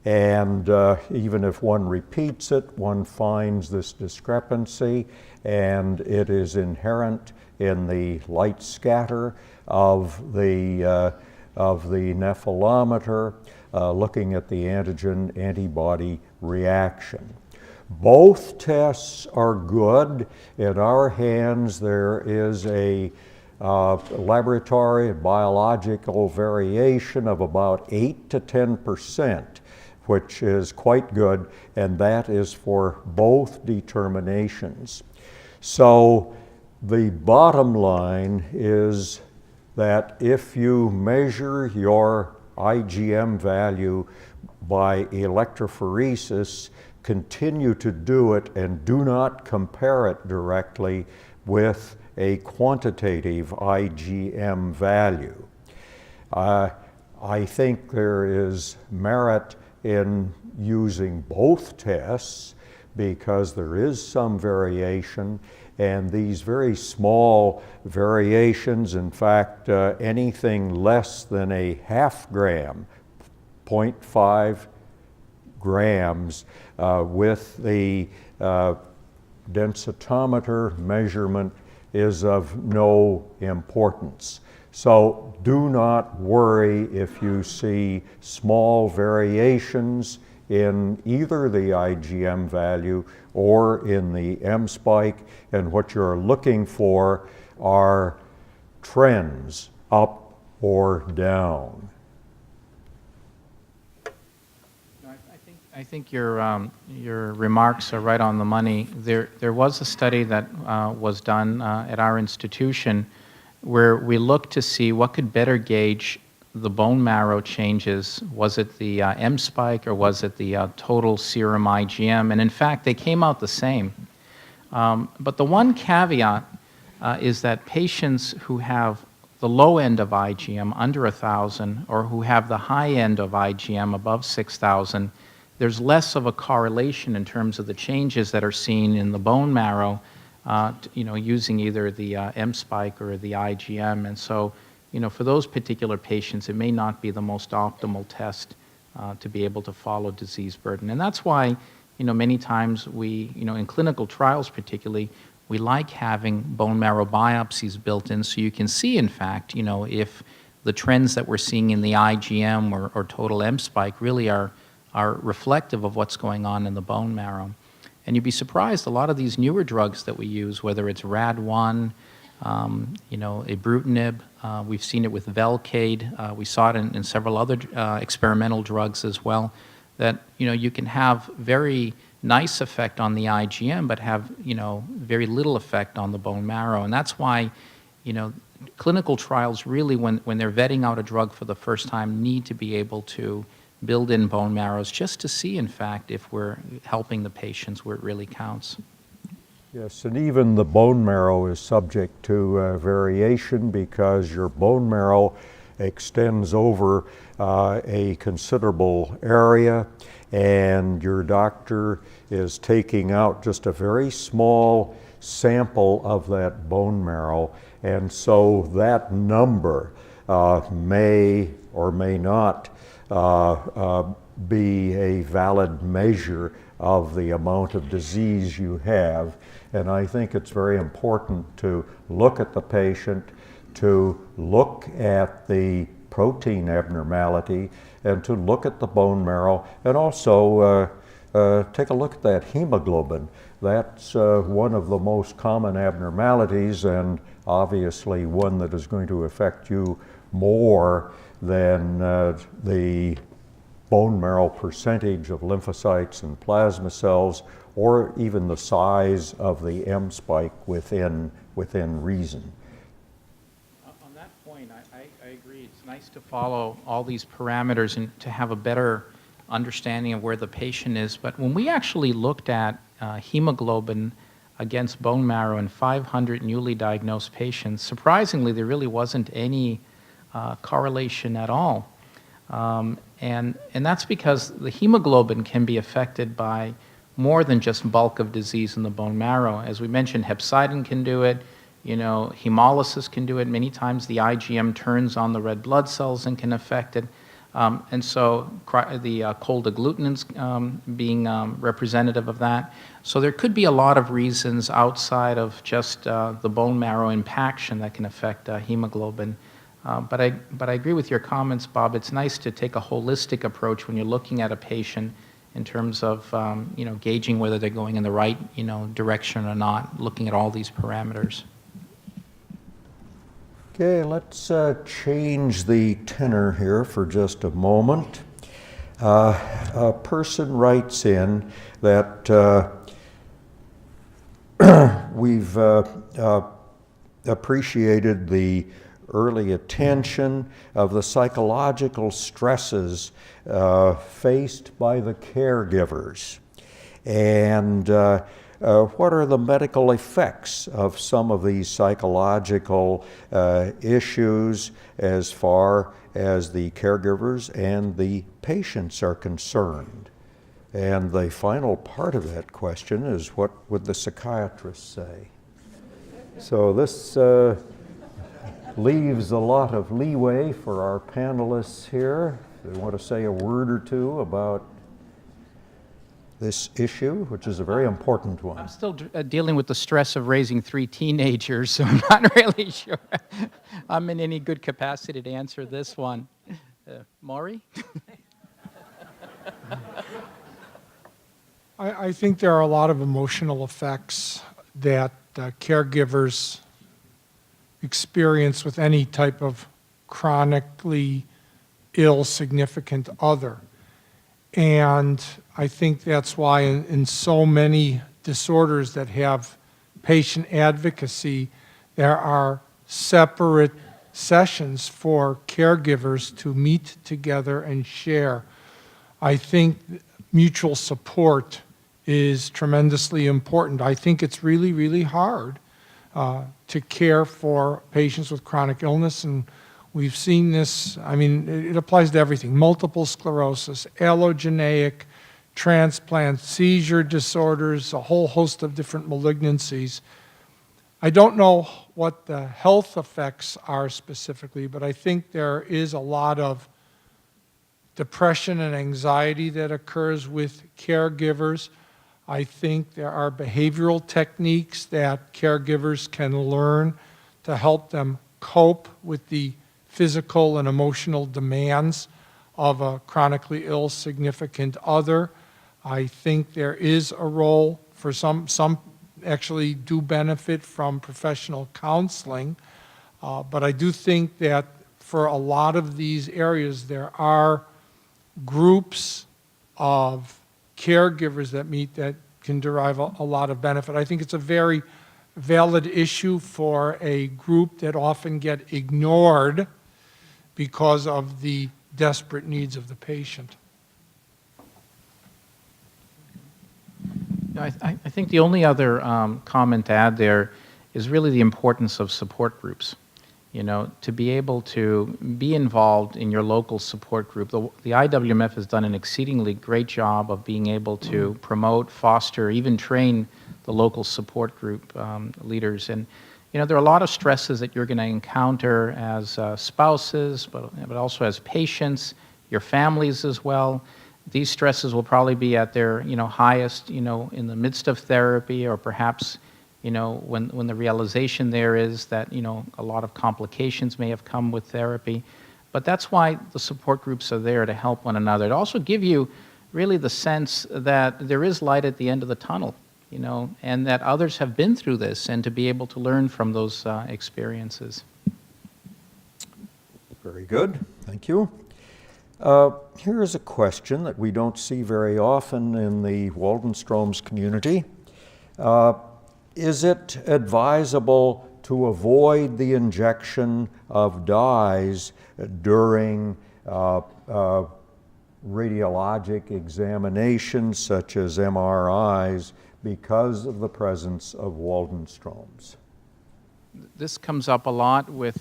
And even if one repeats it, one finds this discrepancy, and it is inherent in the light scatter of the nephelometer, looking at the antigen-antibody reaction. Both tests are good. In our hands, there is a laboratory biological variation of about 8 to 10%, which is quite good, and that is for both determinations. So the bottom line is that if you measure your IgM value by electrophoresis, continue to do it and do not compare it directly with a quantitative IgM value. I think there is merit in using both tests because there is some variation, and these very small variations, in fact, anything less than a half gram, 0.5 grams, with the densitometer measurement is of no importance. So do not worry if you see small variations in either the IgM value or in the M spike, and what you're looking for are trends up or down. I think your remarks are right on the money. There was a study that was done at our institution where we looked to see what could better gauge the bone marrow changes. Was it the M spike or was it the total serum IgM? And in fact, they came out the same. But the one caveat is that patients who have the low end of IgM under 1,000 or who have the high end of IgM above 6,000, there's less of a correlation in terms of the changes that are seen in the bone marrow, using either the M spike or the IgM. And so, for those particular patients, it may not be the most optimal test to be able to follow disease burden. And that's why, many times we, in clinical trials particularly, we like having bone marrow biopsies built in so you can see, in fact, if the trends that we're seeing in the IgM or total M spike really are reflective of what's going on in the bone marrow. And you'd be surprised, a lot of these newer drugs that we use, whether it's RAD1, ibrutinib, we've seen it with Velcade, we saw it in several other experimental drugs as well, that you can have very nice effect on the IgM, but have very little effect on the bone marrow. And that's why clinical trials really, when they're vetting out a drug for the first time, need to be able to build in bone marrows just to see, in fact, if we're helping the patients where it really counts. Yes, and even the bone marrow is subject to variation because your bone marrow extends over a considerable area, and your doctor is taking out just a very small sample of that bone marrow, and so that number may or may not be a valid measure of the amount of disease you have. And I think it's very important to look at the patient, to look at the protein abnormality, and to look at the bone marrow, and also take a look at that hemoglobin. That's one of the most common abnormalities, and obviously one that is going to affect you more than the bone marrow percentage of lymphocytes and plasma cells, or even the size of the M spike within reason. On that point, I agree. It's nice to follow all these parameters and to have a better understanding of where the patient is. But when we actually looked at hemoglobin against bone marrow in 500 newly diagnosed patients, surprisingly, there really wasn't any correlation at all. And that's because the hemoglobin can be affected by more than just bulk of disease in the bone marrow. As we mentioned, hepcidin can do it, hemolysis can do it. Many times the IgM turns on the red blood cells and can affect it. And so the cold agglutinins being representative of that. So there could be a lot of reasons outside of just the bone marrow impaction that can affect hemoglobin. But I agree with your comments, Bob. It's nice to take a holistic approach when you're looking at a patient in terms of gauging whether they're going in the right direction or not, looking at all these parameters. Okay, let's change the tenor here for just a moment. A person writes in that we've appreciated the early attention of the psychological stresses faced by the caregivers. And what are the medical effects of some of these psychological issues as far as the caregivers and the patients are concerned? And the final part of that question is, what would the psychiatrist say? So this leaves a lot of leeway for our panelists here. They want to say a word or two about this issue, which is a very important one. I'm still dealing with the stress of raising 3 teenagers, so I'm not really sure I'm in any good capacity to answer this one. Maury? I think there are a lot of emotional effects that caregivers experience with any type of chronically ill significant other. And I think that's why in so many disorders that have patient advocacy, there are separate sessions for caregivers to meet together and share. I think mutual support is tremendously important. I think it's really, really hard to care for patients with chronic illness, and we've seen this. I mean, it applies to everything: multiple sclerosis, allogeneic, transplant, seizure disorders, a whole host of different malignancies. I don't know what the health effects are specifically, but I think there is a lot of depression and anxiety that occurs with caregivers. I think there are behavioral techniques that caregivers can learn to help them cope with the physical and emotional demands of a chronically ill significant other. I think there is a role for some actually do benefit from professional counseling, but I do think that for a lot of these areas there are groups of caregivers that meet that can derive a lot of benefit. I think it's a very valid issue for a group that often get ignored because of the desperate needs of the patient. I think the only other comment to add there is really the importance of support groups. To be able to be involved in your local support group. The IWMF has done an exceedingly great job of being able to promote, foster, even train the local support group leaders. And there are a lot of stresses that you're going to encounter as spouses, but also as patients, your families as well. These stresses will probably be at their highest in the midst of therapy, or perhaps when the realization there is that a lot of complications may have come with therapy. But that's why the support groups are there to help one another. To also give you really the sense that there is light at the end of the tunnel, and that others have been through this, and to be able to learn from those experiences. Very good. Thank you. Here is a question that we don't see very often in the Waldenstrom's community. Is it advisable to avoid the injection of dyes during radiologic examinations such as MRIs because of the presence of Waldenstrom's? This comes up a lot with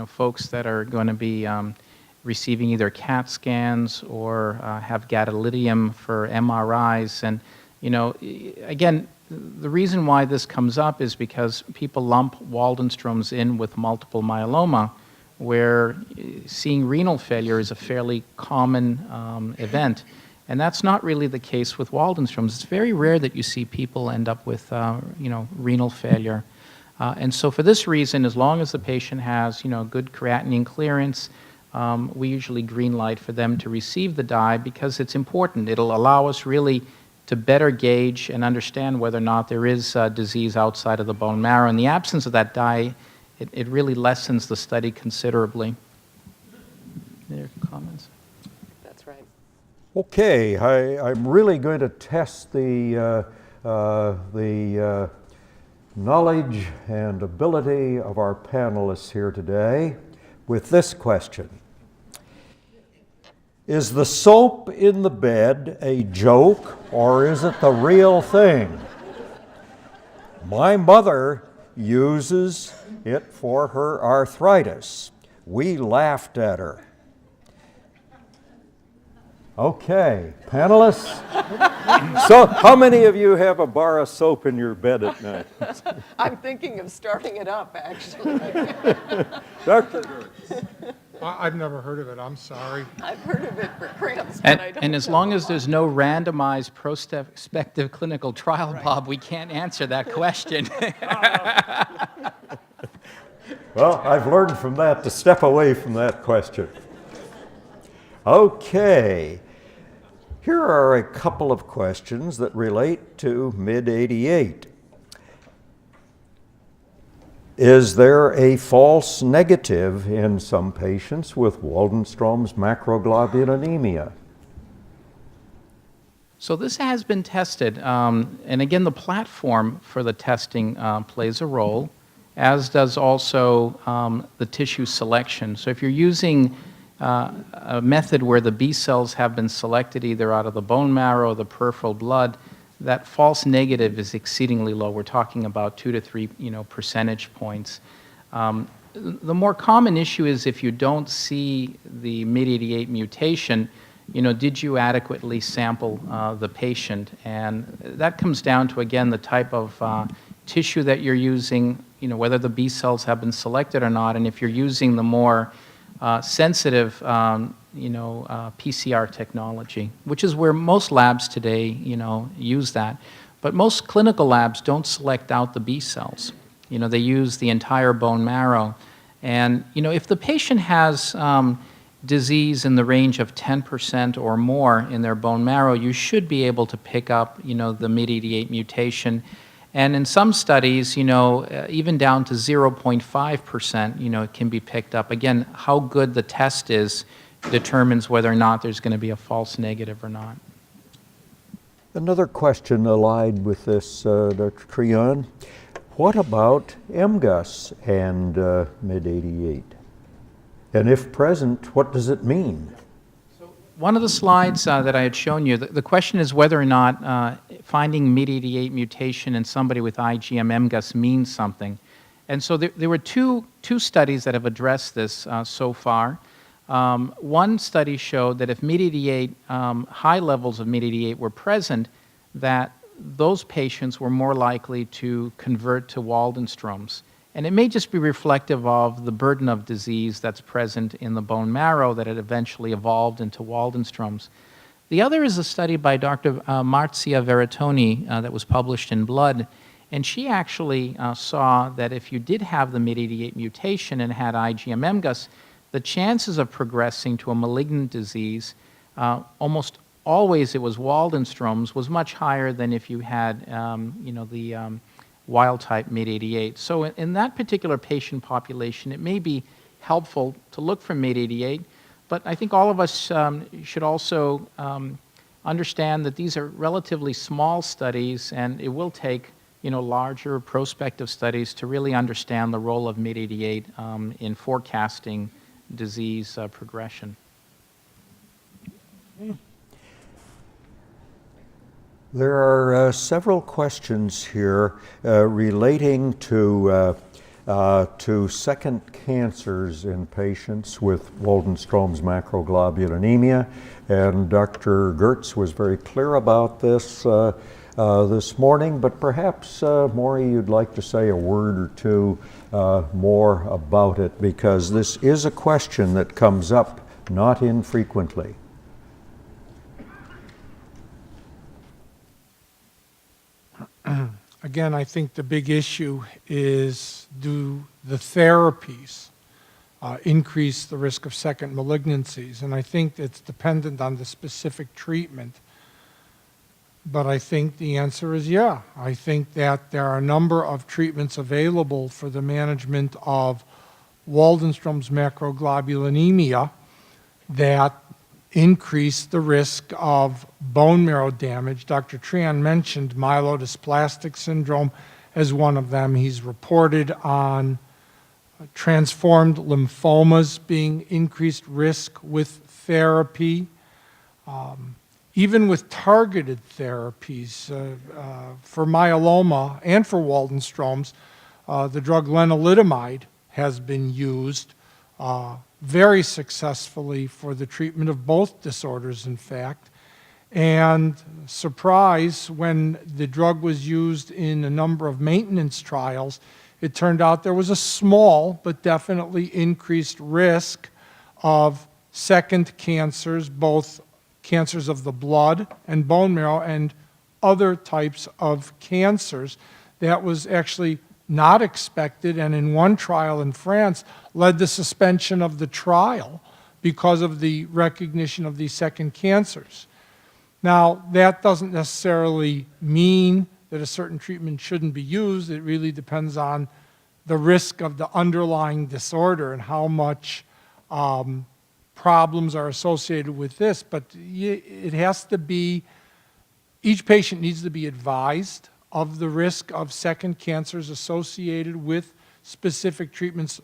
folks that are going to be receiving either CAT scans or have gadolinium for MRIs. And again, the reason why this comes up is because people lump Waldenstrom's in with multiple myeloma, where seeing renal failure is a fairly common event. And that's not really the case with Waldenstrom's. It's very rare that you see people end up with renal failure. And so for this reason, as long as the patient has good creatinine clearance, we usually green light for them to receive the dye, because it's important. It'll allow us really to better gauge and understand whether or not there is disease outside of the bone marrow. In the absence of that dye, it really lessens the study considerably. Any other comments? That's right. Okay, I'm really going to test the knowledge and ability of our panelists here today with this question. Is the soap in the bed a joke, or is it the real thing? My mother uses it for her arthritis. We laughed at her. Okay, panelists. So how many of you have a bar of soap in your bed at night? I'm thinking of starting it up, actually. Dr. Gertz. I've never heard of it, I'm sorry. I've heard of it for cramps, but I don't And as know long as why. there's no randomized prospective clinical trial, Bob, we can't answer that question. Well, I've learned from that to step away from that question. Okay. Here are a couple of questions that relate to mid-88. Is there a false negative in some patients with Waldenstrom's macroglobulinemia? So this has been tested, and again, the platform for the testing plays a role, as does also the tissue selection. So if you're using a method where the B cells have been selected either out of the bone marrow or the peripheral blood, that false negative is exceedingly low. We're talking about 2 to 3 percentage points. The more common issue is if you don't see the MYD88 mutation, did you adequately sample the patient? And that comes down to, again, the type of tissue that you're using, whether the B cells have been selected or not, and if you're using the more sensitive PCR technology, which is where most labs today, use that. But most clinical labs don't select out the B cells. They use the entire bone marrow. And, if the patient has disease in the range of 10% or more in their bone marrow, you should be able to pick up, the MYD88 mutation. And in some studies, even down to 0.5%, it can be picked up. Again, how good the test is determines whether or not there's going to be a false negative or not. Another question allied with this, Dr. Treon. What about MGUS and mid-88? And if present, what does it mean? One of the slides that I had shown you, the question is whether or not finding MYD88 mutation in somebody with IgM-MGUS means something. And so there were two studies that have addressed this so far. One study showed that if MYD88, high levels of MYD88 were present, that those patients were more likely to convert to Waldenstrom's. And it may just be reflective of the burden of disease that's present in the bone marrow that it eventually evolved into Waldenstrom's. The other is a study by Dr. Marzia Veritoni that was published in Blood, and she actually saw that if you did have the MYD88 mutation and had IgM-MGUS, the chances of progressing to a malignant disease, almost always it was Waldenstrom's, was much higher than if you had the wild-type MYD88. So in that particular patient population, it may be helpful to look for MYD88, but I think all of us should also understand that these are relatively small studies, and it will take larger prospective studies to really understand the role of MYD88 in forecasting disease progression. There are several questions here relating to second cancers in patients with Waldenstrom's macroglobulinemia, and Dr. Gertz was very clear about this this morning, but perhaps, Maury, you'd like to say a word or two more about it, because this is a question that comes up not infrequently. Again, I think the big issue is, do the therapies increase the risk of second malignancies? And I think it's dependent on the specific treatment. But I think the answer is yeah. I think that there are a number of treatments available for the management of Waldenstrom's macroglobulinemia that increase the risk of bone marrow damage. Dr. Treon mentioned myelodysplastic syndrome as one of them. He's reported on transformed lymphomas being increased risk with therapy. Even with targeted therapies for myeloma and for Waldenstrom's, the drug lenalidomide has been used very successfully for the treatment of both disorders, in fact. And surprise, when the drug was used in a number of maintenance trials, it turned out there was a small but definitely increased risk of second cancers, both cancers of the blood and bone marrow and other types of cancers. That was actually not expected, and in one trial in France led to suspension of the trial because of the recognition of these second cancers. Now, that doesn't necessarily mean that a certain treatment shouldn't be used. It really depends on the risk of the underlying disorder and how much problems are associated with this. But it has to be, each patient needs to be advised of the risk of second cancers associated with specific treatments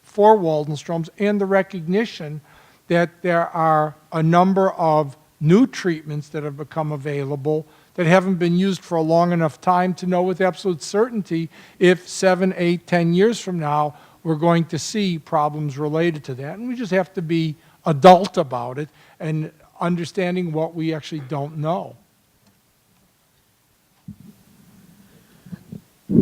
for Waldenstrom's, and the recognition that there are a number of new treatments that have become available that haven't been used for a long enough time to know with absolute certainty if 7, 8, 10 years from now we're going to see problems related to that. And we just have to be adult about it and understanding what we actually don't know.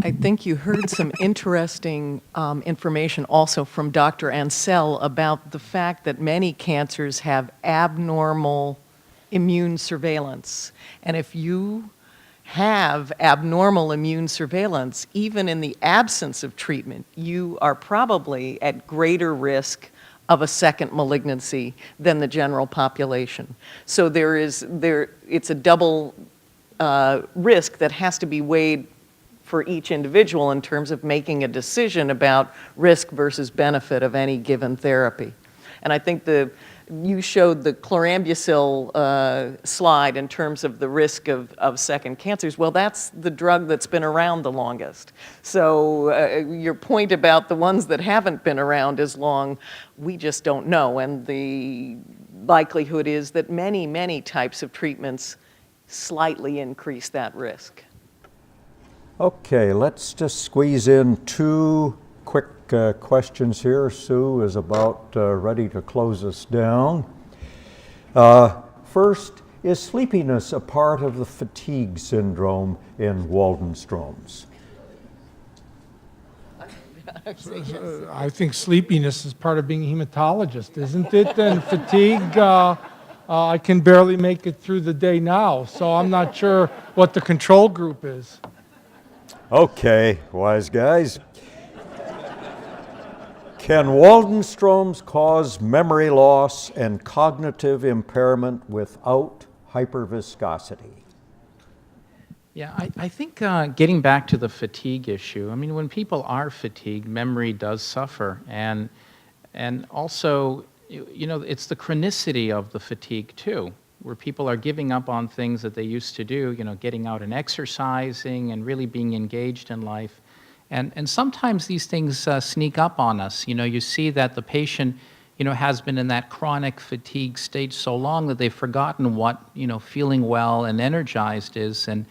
I think you heard some interesting information also from Dr. Ansel about the fact that many cancers have abnormal immune surveillance. And if you have abnormal immune surveillance, even in the absence of treatment, you are probably at greater risk of a second malignancy than the general population. So it's a double risk that has to be weighed for each individual in terms of making a decision about risk versus benefit of any given therapy. And I think you showed the chlorambucil slide in terms of the risk of second cancers. Well, that's the drug that's been around the longest. So your point about the ones that haven't been around as long, we just don't know. And the likelihood is that many, many types of treatments slightly increase that risk. Okay, let's just squeeze in 2 quick questions here. Sue is about ready to close us down. First, is sleepiness a part of the fatigue syndrome in Waldenstrom's? I think sleepiness is part of being a hematologist, isn't it? And fatigue, I can barely make it through the day now, so I'm not sure what the control group is. Okay, wise guys. Can Waldenstrom's cause memory loss and cognitive impairment without hyperviscosity? Yeah, I think getting back to the fatigue issue, I mean, when people are fatigued, memory does suffer. And also, you know, it's the chronicity of the fatigue too, where people are giving up on things that they used to do, you know, getting out and exercising and really being engaged in life. And sometimes these things sneak up on us. You know, you see that the patient, you know, has been in that chronic fatigue stage so long that they've forgotten what, you know, feeling well and energized is. And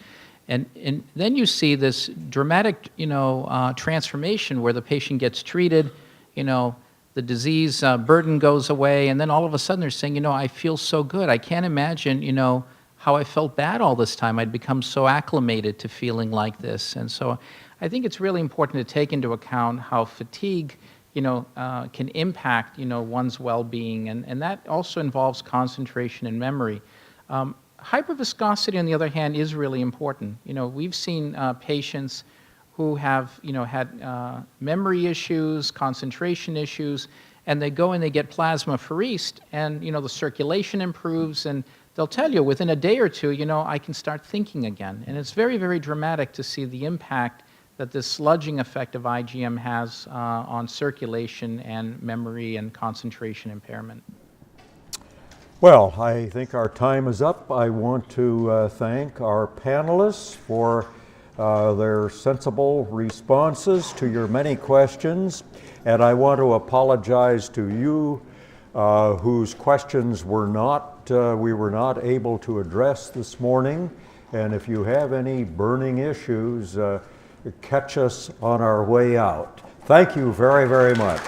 then you see this dramatic, you know, transformation where the patient gets treated, you know, the disease burden goes away, and then all of a sudden they're saying, you know, I feel so good. I can't imagine, you know, how I felt bad all this time. I'd become so acclimated to feeling like this. And so I think it's really important to take into account how fatigue, you know, can impact, you know, one's well-being, and that also involves concentration and memory. Hyperviscosity, on the other hand, is really important. You know, we've seen patients who have, you know, had memory issues, concentration issues, and they go and they get plasmapheresed, and, you know, the circulation improves, and they'll tell you within a day or two, you know, I can start thinking again. And it's very, very dramatic to see the impact that this sludging effect of IgM has on circulation and memory and concentration impairment. Well, I think our time is up. I want to thank our panelists for their sensible responses to your many questions, and I want to apologize to you whose questions we were not able to address this morning. And if you have any burning issues, catch us on our way out. Thank you very, very much.